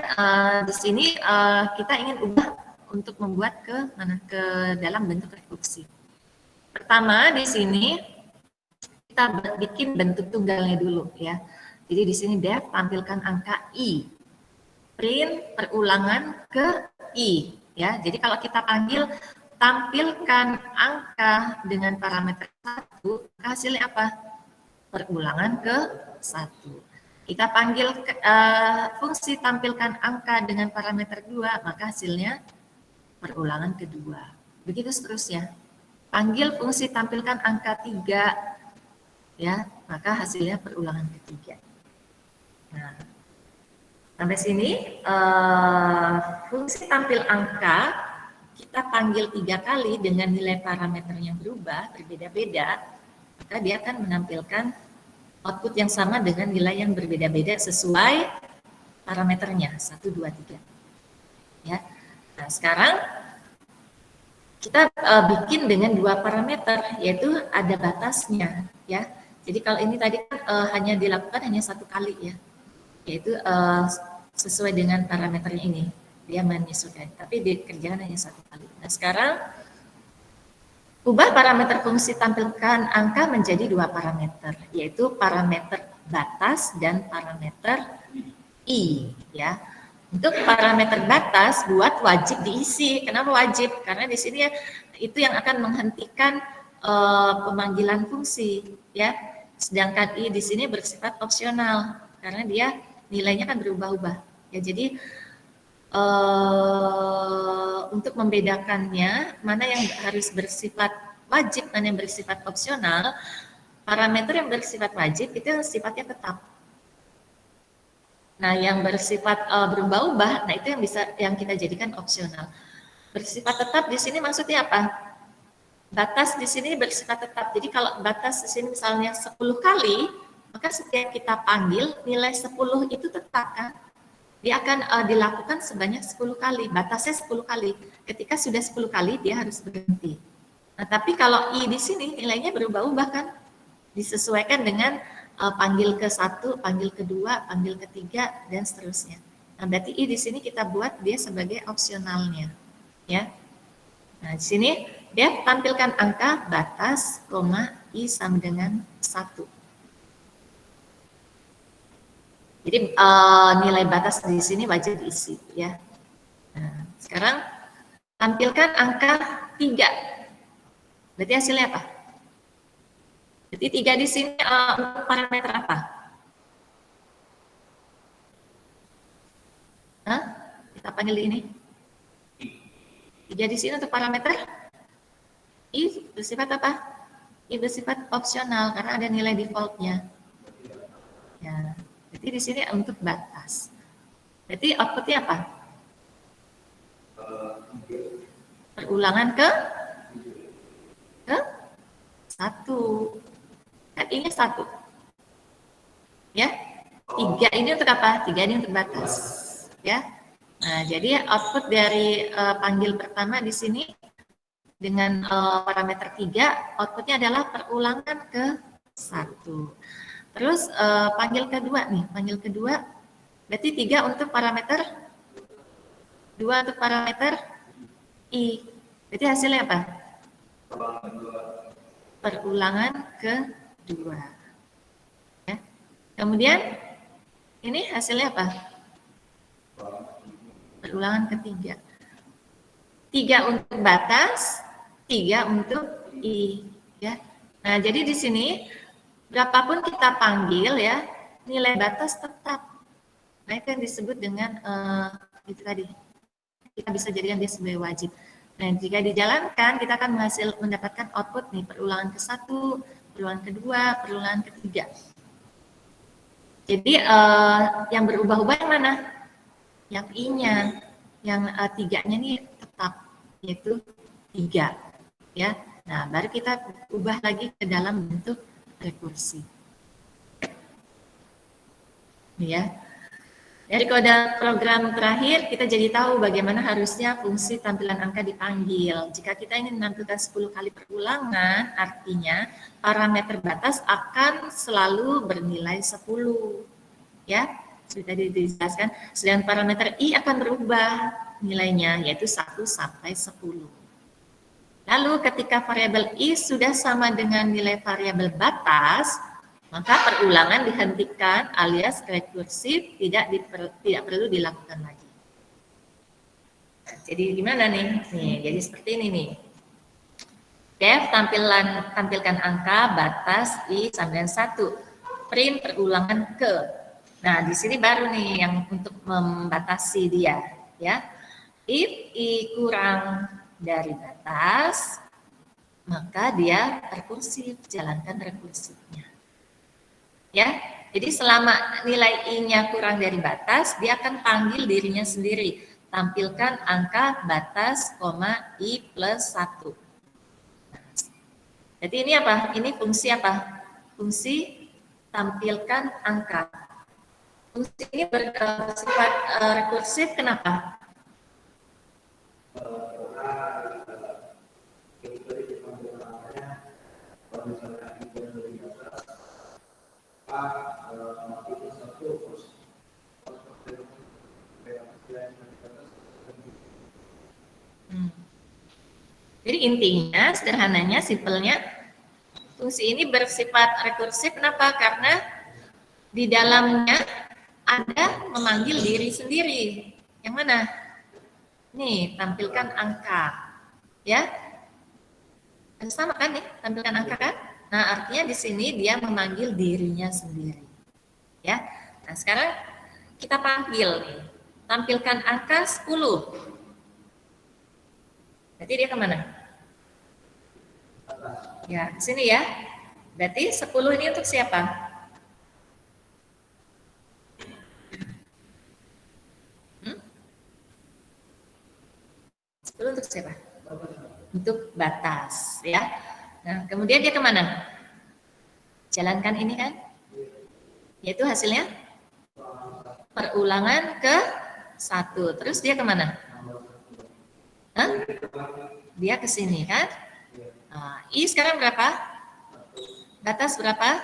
di sini kita ingin ubah untuk membuat ke dalam bentuk rekursif. Pertama di sini kita bikin bentuk tunggalnya dulu, ya. Jadi di sini def tampilkan angka i. print perulangan ke I, ya. Jadi kalau kita panggil tampilkan angka dengan parameter 1, hasilnya apa? Perulangan ke 1. Kita panggil fungsi tampilkan angka dengan parameter 2, maka hasilnya perulangan kedua. Begitu seterusnya. Panggil fungsi tampilkan angka 3, ya, maka hasilnya perulangan ketiga. Nah, sampai sini fungsi tampil angka kita panggil 3 kali dengan nilai parameter yang berubah, berbeda-beda, maka dia akan menampilkan output yang sama dengan nilai yang berbeda-beda sesuai parameternya 1, 2, 3. Ya. Nah, sekarang kita bikin dengan 2 parameter, yaitu ada batasnya, ya. Jadi kalau ini tadi kan hanya dilakukan hanya 1 kali, ya, yaitu sesuai dengan parameternya ini, dia menyesuaikan, tapi dikerjakan hanya 1 kali. Nah, sekarang ubah parameter fungsi tampilkan angka menjadi 2 parameter, yaitu parameter batas dan parameter I, ya. Untuk parameter batas buat wajib diisi. Kenapa wajib? Karena di sini ya, itu yang akan menghentikan pemanggilan fungsi, ya. Sedangkan I di sini bersifat opsional karena dia nilainya kan berubah-ubah. Ya, jadi untuk membedakannya mana yang harus bersifat wajib, mana yang bersifat opsional, parameter yang bersifat wajib itu sifatnya tetap. Nah, yang bersifat berubah-ubah, nah itu yang kita jadikan opsional. Bersifat tetap di sini maksudnya apa? Batas di sini bersifat tetap. Jadi kalau batas di sini misalnya 10 kali, maka setiap kita panggil nilai 10 itu tetap, kan? Dia akan dilakukan sebanyak 10 kali, batasnya 10 kali. Ketika sudah 10 kali, dia harus berhenti. Nah, tapi kalau I di sini nilainya berubah-ubah, kan? Disesuaikan dengan panggil ke 1, panggil kedua, panggil ketiga, dan seterusnya. Nah, berarti I di sini kita buat dia sebagai opsionalnya, ya. Nah, di sini dia tampilkan angka batas, koma, I sama dengan 1. Jadi nilai batas di sini wajib diisi, ya. Nah, sekarang tampilkan angka 3. Berarti hasilnya apa? Jadi 3 di sini untuk parameter apa? Hah? Kita panggil ini. 3 di sini untuk parameter I bersifat apa? I bersifat opsional karena ada nilai defaultnya. Ya, jadi di sini untuk batas. Berarti outputnya apa? Perulangan ke 1. Kan ini 1. Ya. 3 ini untuk apa? 3 ini untuk batas. Ya. Nah, jadi output dari panggil pertama di sini dengan parameter 3, outputnya adalah perulangan ke 1. Terus panggil kedua nih, panggil kedua berarti 3 untuk parameter 2 untuk parameter I. Berarti hasilnya apa? Perulangan kedua. Ya. Kemudian ini hasilnya apa? Perulangan ketiga. 3 untuk batas, 3 untuk I. Ya. Nah, jadi di sini berapapun kita panggil, ya, nilai batas tetap. Nah, itu yang disebut dengan itu tadi. Kita bisa jadikan dia sebagai wajib. Nah, jika dijalankan, kita akan mendapatkan output nih, perulangan ke-1, perulangan kedua, perulangan ketiga. Jadi, yang berubah-ubah yang mana? Yang I-nya. Yang 3-nya nih tetap, yaitu 3. Ya. Nah, baru kita ubah lagi ke dalam bentuk rekursi. Ya. Dari kode program terakhir, kita jadi tahu bagaimana harusnya fungsi tampilan angka dipanggil. Jika kita ingin menampilkan 10 kali perulangan, artinya parameter batas akan selalu bernilai 10. Ya, sudah dijelaskan. Sedangkan parameter I akan berubah nilainya, yaitu 1 sampai 10. Lalu ketika variabel I sudah sama dengan nilai variabel batas, Maka perulangan dihentikan alias rekursif tidak perlu dilakukan lagi. Nah, jadi gimana nih? Nih, jadi seperti ini nih. Def tampilkan angka batas I sampai 1. Print perulangan ke. Nah, di sini baru nih yang untuk membatasi dia, ya. If I kurang dari batas, maka dia rekursif, jalankan rekursifnya. Ya, jadi selama nilai I-nya kurang dari batas, dia akan panggil dirinya sendiri. Tampilkan angka batas, I plus 1. Jadi ini apa? Ini fungsi apa? Fungsi tampilkan angka. Fungsi ini bersifat rekursif, kenapa? Jadi intinya, sederhananya, simpelnya, fungsi ini bersifat rekursif. Kenapa? Karena di dalamnya ada memanggil diri sendiri. Yang mana? Nih, tampilkan angka. Ya, sama kan nih, tampilkan angka kan? Nah, artinya di sini dia memanggil dirinya sendiri. Ya, nah sekarang kita panggil nih, tampilkan angka 10. Berarti dia kemana? Ya, di sini ya. Berarti 10 ini untuk siapa? Hmm? 10 untuk siapa? Untuk batas, ya. Nah, kemudian dia kemana? Jalankan ini kan? Yaitu hasilnya perulangan ke 1. Terus dia kemana? Hah? Dia ke sini kan? Nah, I sekarang berapa? Batas berapa?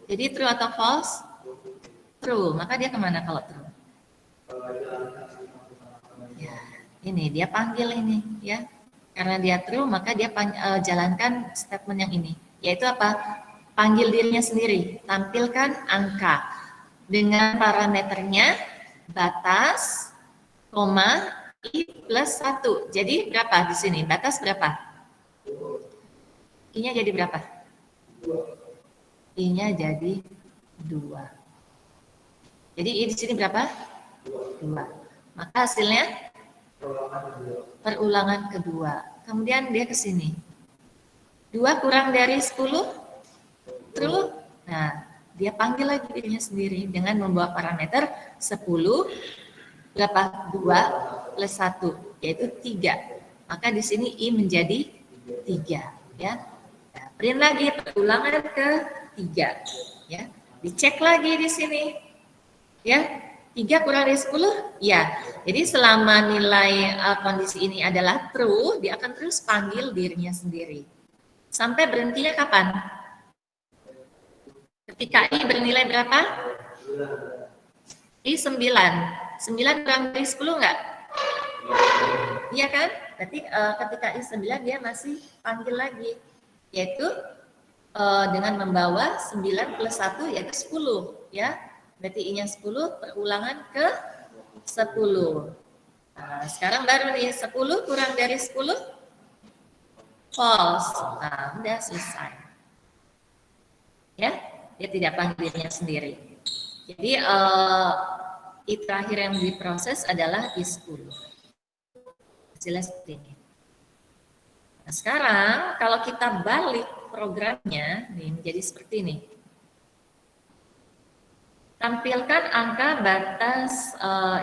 Jadi true atau false? True. Maka dia kemana kalau true? Ya, ini dia panggil ini, ya. Karena dia true, maka dia jalankan statement yang ini. Yaitu apa? Panggil dirinya sendiri. Tampilkan angka dengan parameternya batas, koma, I plus 1. Jadi berapa di sini? Batas berapa? I-nya jadi berapa? I-nya jadi 2. Jadi I di sini berapa? 2. Maka hasilnya perulangan kedua. Kemudian dia ke sini. 2 kurang dari 10? True? Nah, dia panggil lagi dirinya sendiri dengan membawa parameter 10 berapa? 2 plus 1, yaitu 3. Maka di sini I menjadi 3, ya. Nah, print lagi perulangan ke-3, ya. Dicek lagi di sini. Ya, 3 kurang dari 10? Ya. Jadi selama nilai kondisi ini adalah true, dia akan terus panggil dirinya sendiri. Sampai berhentinya kapan? Ketika I bernilai berapa? I 9. 9 kurang dari 10 enggak? Iya kan? Berarti ketika I 9 dia masih panggil lagi. Yaitu dengan membawa 9 plus 1 yaitu 10. Ya. Berarti I-nya 10, perulangan ke 10. Nah, sekarang baru nih, 10 kurang dari 10? False. Nah, udah selesai. Ya, dia tidak panggil dirinya sendiri. Jadi, I terakhir yang diproses adalah I 10. Hasilnya seperti ini. Nah, sekarang kalau kita balik programnya, nih menjadi seperti ini. Tampilkan angka batas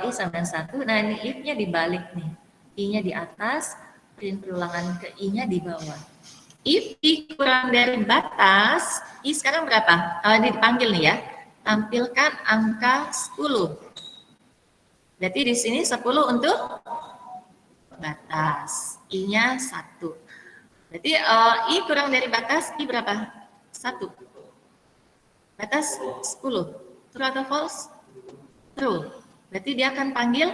I sampai 1. Nah, ini if-nya dibalik nih. I-nya di atas, print perulangan ke I-nya di bawah. If I kurang dari batas, I sekarang berapa? Dipanggil nih ya. Tampilkan angka 10. Berarti di sini 10 untuk batas. I-nya 1. Berarti I kurang dari batas, I berapa? 1. Batas 10. True atau false? True. Berarti dia akan panggil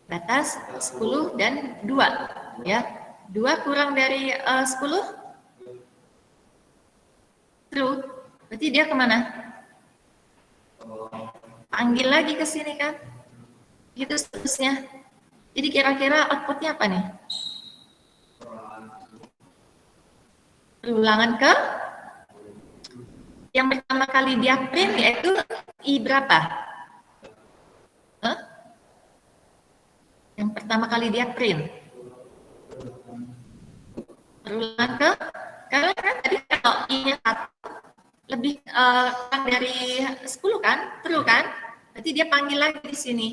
batas 10 dan 2. Ya. 2 kurang dari 10? true. Berarti dia kemana? Panggil lagi ke sini kan? Gitu seterusnya. Jadi kira-kira outputnya apa nih? Perulangan ke yang pertama kali dia print yaitu I berapa? Huh? Yang pertama kali dia print. Perulangan ke, karena kan tadi kalau I-nya 1 lebih kurang dari 10 kan? True kan? Berarti dia panggil lagi di sini.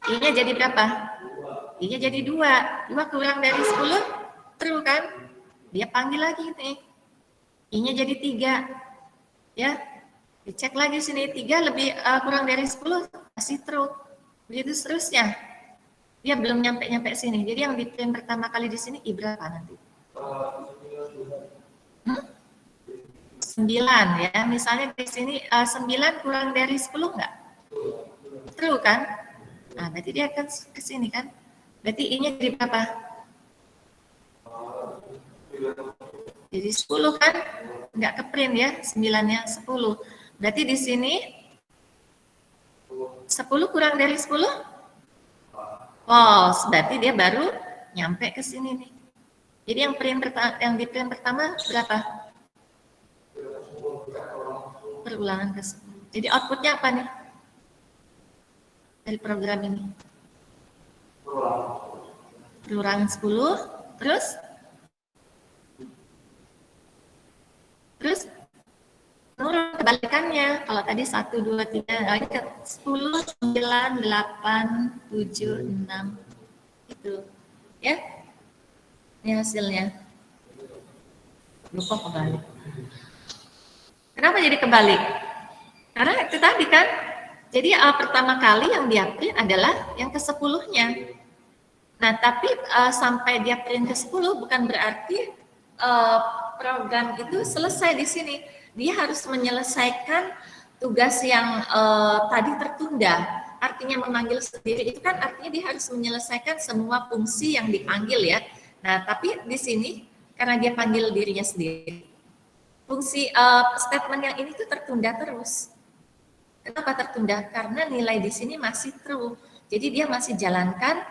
I-nya jadi berapa? I-nya jadi 2. 2 kurang dari 10, true kan? Dia panggil lagi nih. I-nya jadi 3. Ya, dicek lagi sini 3 lebih kurang dari 10 masih true. Begitu seterusnya. Dia belum nyampe sini. Jadi yang di print pertama kali di sini I berapa nanti? 9 ya. Misalnya di sini 9 kurang dari 10 enggak? True kan? Nah, berarti dia akan ke sini kan? Berarti I-nya jadi berapa? Jadi 10 kan? Enggak ke print ya, 9-nya 10. Berarti di sini 10 kurang dari 10? False. Berarti dia baru nyampe ke sini nih. Jadi yang di print pertama berapa? Perulangan ke 10. Jadi outputnya apa nih? Dari program ini. Perulangan 10. Terus nurun kebalikannya. Kalau tadi 1, 2, 3, ini ke 10, 9, 8, 7, 6. Itu. Ya. Ini hasilnya. Lupa kebalik. Kenapa jadi kebalik? Karena itu tadi kan. Jadi pertama kali yang dia print adalah yang ke-10-nya. Nah, tapi sampai dia print ke-10 bukan berarti program itu selesai di sini. Dia harus menyelesaikan tugas yang tadi tertunda. Artinya memanggil sendiri itu kan artinya dia harus menyelesaikan semua fungsi yang dipanggil ya. Nah, tapi di sini karena dia panggil dirinya sendiri, fungsi statement yang ini tuh tertunda terus. Kenapa tertunda? Karena nilai di sini masih true. Jadi dia masih jalankan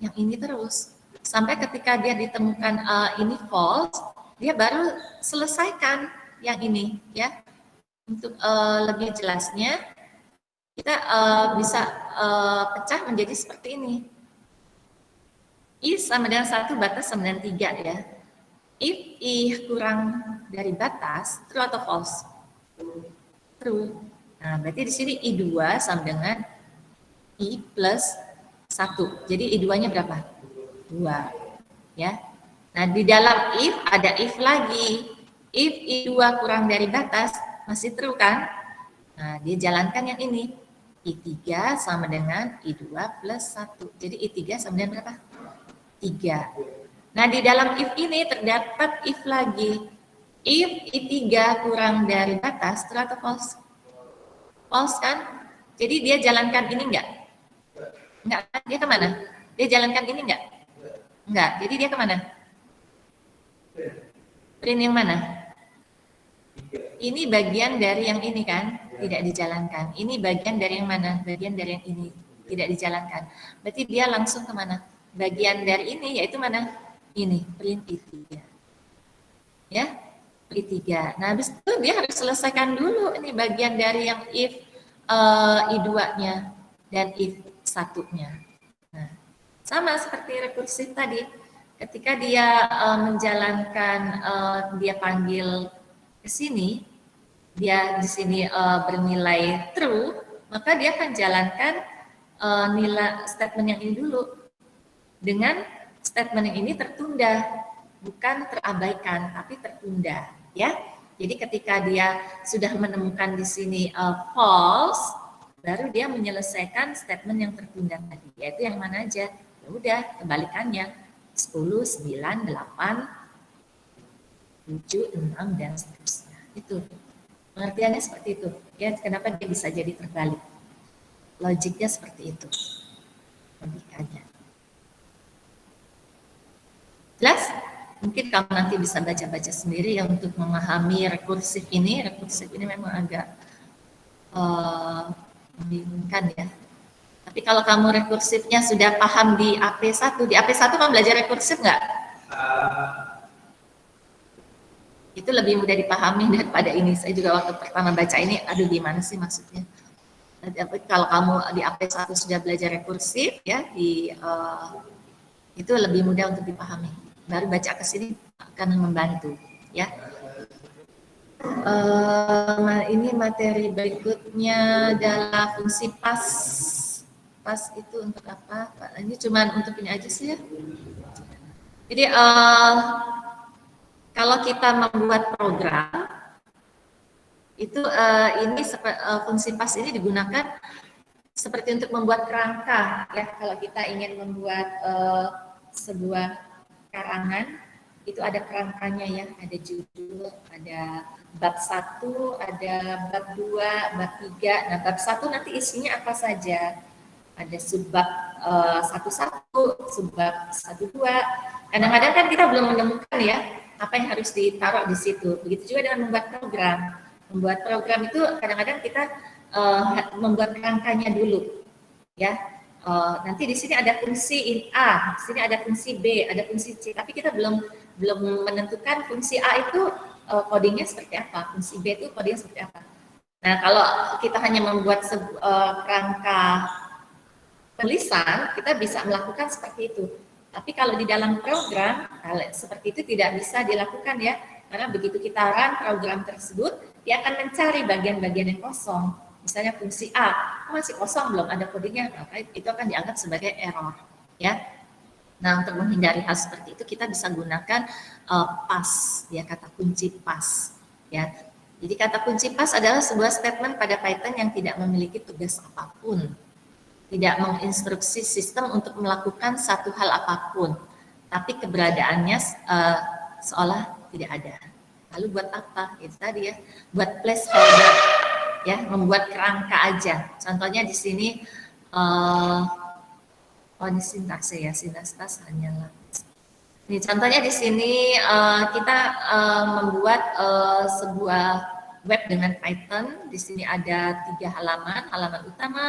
yang ini terus. Sampai ketika dia ditemukan ini false, dia baru selesaikan yang ini ya. Untuk lebih jelasnya, kita bisa pecah menjadi seperti ini. I sama dengan 1 batas sama dengan 3 ya. If I kurang dari batas, true atau false? True. Nah, berarti di sini I2 sama dengan I plus 1. Jadi I2-nya berapa? 2. Ya. Nah, di dalam if ada if lagi. If I2 kurang dari batas, masih true kan? Nah, dia jalankan yang ini. I3 sama dengan I2 plus 1. Jadi I3 sama dengan berapa? 3. Nah, di dalam if ini terdapat if lagi. If I3 kurang dari batas, true atau false? False kan? Jadi dia jalankan ini enggak? Enggak, dia kemana? Dia jalankan ini enggak? Enggak, jadi dia kemana? Print yang mana? Ini bagian dari yang ini kan? Tidak dijalankan. Ini bagian dari yang mana? Bagian dari yang ini. Tidak dijalankan. Berarti dia langsung kemana? Bagian dari ini yaitu mana? Ini, print I3. Ya, I3. Nah, habis itu dia harus selesaikan dulu ini bagian dari yang if I2-nya dan if 1-nya. Nah, sama seperti rekursif tadi. Ketika dia menjalankan, dia panggil ke sini, dia di sini bernilai true, maka dia akan jalankan nilai statement yang ini dulu. Dengan statement yang ini tertunda, bukan terabaikan, tapi tertunda, ya. Jadi ketika dia sudah menemukan di sini false, baru dia menyelesaikan statement yang tertunda tadi, yaitu yang mana aja? Ya udah, kebalikannya 10, 9, 8, 7, 6 dan seterusnya. Itu pengertiannya seperti itu. Ya, kenapa dia bisa jadi terbalik? Logiknya seperti itu. Logikanya. Jelas? mungkin kamu nanti bisa baca-baca sendiri ya untuk memahami rekursif ini. Rekursif ini memang agak membingungkan ya. Tapi kalau kamu rekursifnya sudah paham di AP1 kamu belajar rekursif nggak? Itu lebih mudah dipahami daripada ini. Saya juga waktu pertama baca ini, aduh gimana sih maksudnya? Tapi kalau kamu di AP1 sudah belajar rekursif ya, itu lebih mudah untuk dipahami. Baru baca ke sini akan membantu ya. Ini materi berikutnya adalah fungsi pas. Pas itu untuk apa? Ini cuma untuk ini aja sih ya. Jadi kalau kita membuat program itu ini fungsi pas ini digunakan seperti untuk membuat kerangka ya. Kalau kita ingin membuat sebuah karangan itu ada kerangkanya ya, ada judul, ada bab 1, ada bab 2, bab 3. Nah, bab 1 nanti isinya apa saja? Ada subbab 1.1, subbab 1.2. Kadang-kadang kan kita belum menemukan ya apa yang harus ditaruh di situ. Begitu juga dengan membuat program. Membuat program itu kadang-kadang kita membuat kerangkanya dulu, ya. Nanti di sini ada fungsi A, di sini ada fungsi B, ada fungsi C. Tapi kita belum menentukan fungsi A itu codingnya seperti apa, fungsi B itu codingnya seperti apa. Nah, kalau kita hanya membuat kerangka tulisan, kita bisa melakukan seperti itu. Tapi kalau di dalam program, seperti itu tidak bisa dilakukan ya, karena begitu kita run program tersebut, dia akan mencari bagian-bagian yang kosong. Misalnya fungsi A, masih kosong, belum ada kodenya, maka itu akan dianggap sebagai error. Ya. Nah, untuk menghindari hal seperti itu, kita bisa gunakan pas, ya, kata kunci pas. Ya. Jadi kata kunci pas adalah sebuah statement pada Python yang tidak memiliki tugas apapun. Tidak menginstruksi sistem untuk melakukan satu hal apapun, tapi keberadaannya seolah tidak ada. Lalu buat apa? Itu tadi ya, buat placeholder, ya, membuat kerangka aja. Contohnya di sini, ini sintaks ya, sintaks hanyalah. Ini contohnya di sini kita membuat sebuah web dengan Python. Di sini ada 3 halaman, halaman utama,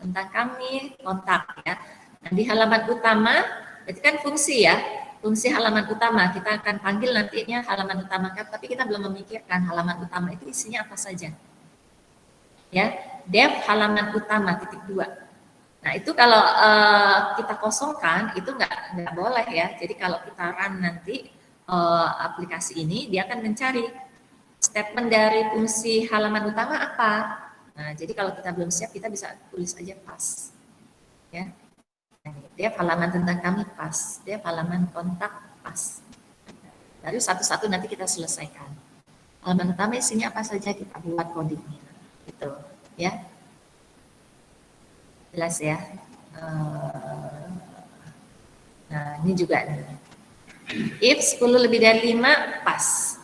tentang kami, kontak ya. Nah, di halaman utama, itu kan fungsi ya, fungsi halaman utama, kita akan panggil nantinya halaman utama, tapi kita belum memikirkan halaman utama itu isinya apa saja. Ya, dev halaman utama _2. Nah, itu kalau kita kosongkan, itu nggak boleh ya. Jadi kalau kita run nanti aplikasi ini, dia akan mencari statement dari fungsi halaman utama apa. Nah, jadi kalau kita belum siap, kita bisa tulis aja pas. Ya. Dia halaman tentang kami pas, dia halaman kontak pas. Lalu satu-satu nanti kita selesaikan. Halaman utama isinya apa saja, kita buat codingnya. Gitu, ya. Jelas ya. Nah, ini juga nih. If 10 lebih dari 5, pas.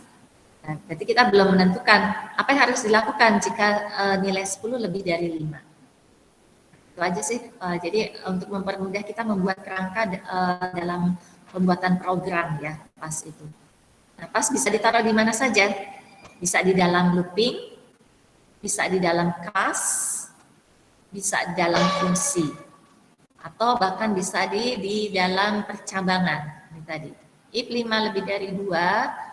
Nah, berarti kita belum menentukan apa yang harus dilakukan jika nilai 10 lebih dari 5. Itu aja sih. Jadi untuk mempermudah kita membuat kerangka dalam pembuatan program ya, pas itu. Nah, pas bisa ditaruh di mana saja. Bisa di dalam looping, bisa di dalam class, bisa di dalam fungsi. Atau bahkan bisa di dalam percabangan. Ini tadi. If 5 lebih dari 2,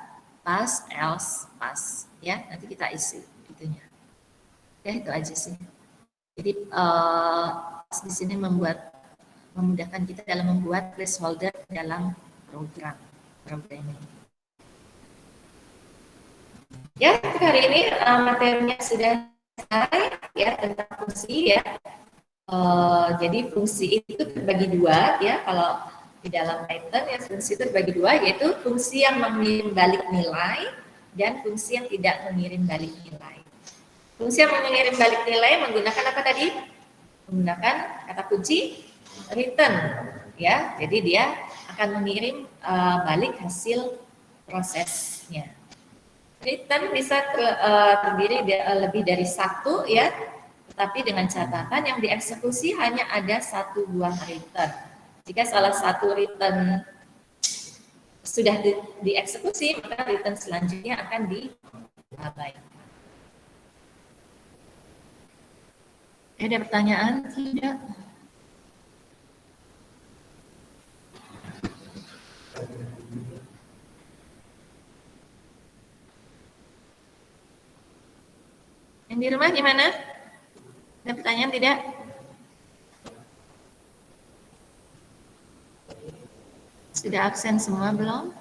pas, else, pas, ya, nanti kita isi itunya. Ya, itu aja sih. Jadi di sini memudahkan kita dalam membuat placeholder dalam program ini. Ya, hari ini materinya sudah selesai ya tentang fungsi ya. Jadi fungsi itu terbagi 2 ya, kalau di dalam Python ya, fungsi itu terbagi 2, yaitu fungsi yang mengirim balik nilai dan fungsi yang tidak mengirim balik nilai. Fungsi yang mengirim balik nilai menggunakan apa tadi? Menggunakan kata kunci return ya. Jadi dia akan mengirim balik hasil prosesnya. Return bisa terdiri lebih dari 1 ya, tetapi dengan catatan yang dieksekusi hanya ada 1 buah return. Jika salah satu return sudah dieksekusi, maka return selanjutnya akan diabaikan. Ada pertanyaan tidak? Yang di rumah gimana? Ada pertanyaan tidak? Sudah absen semua belum?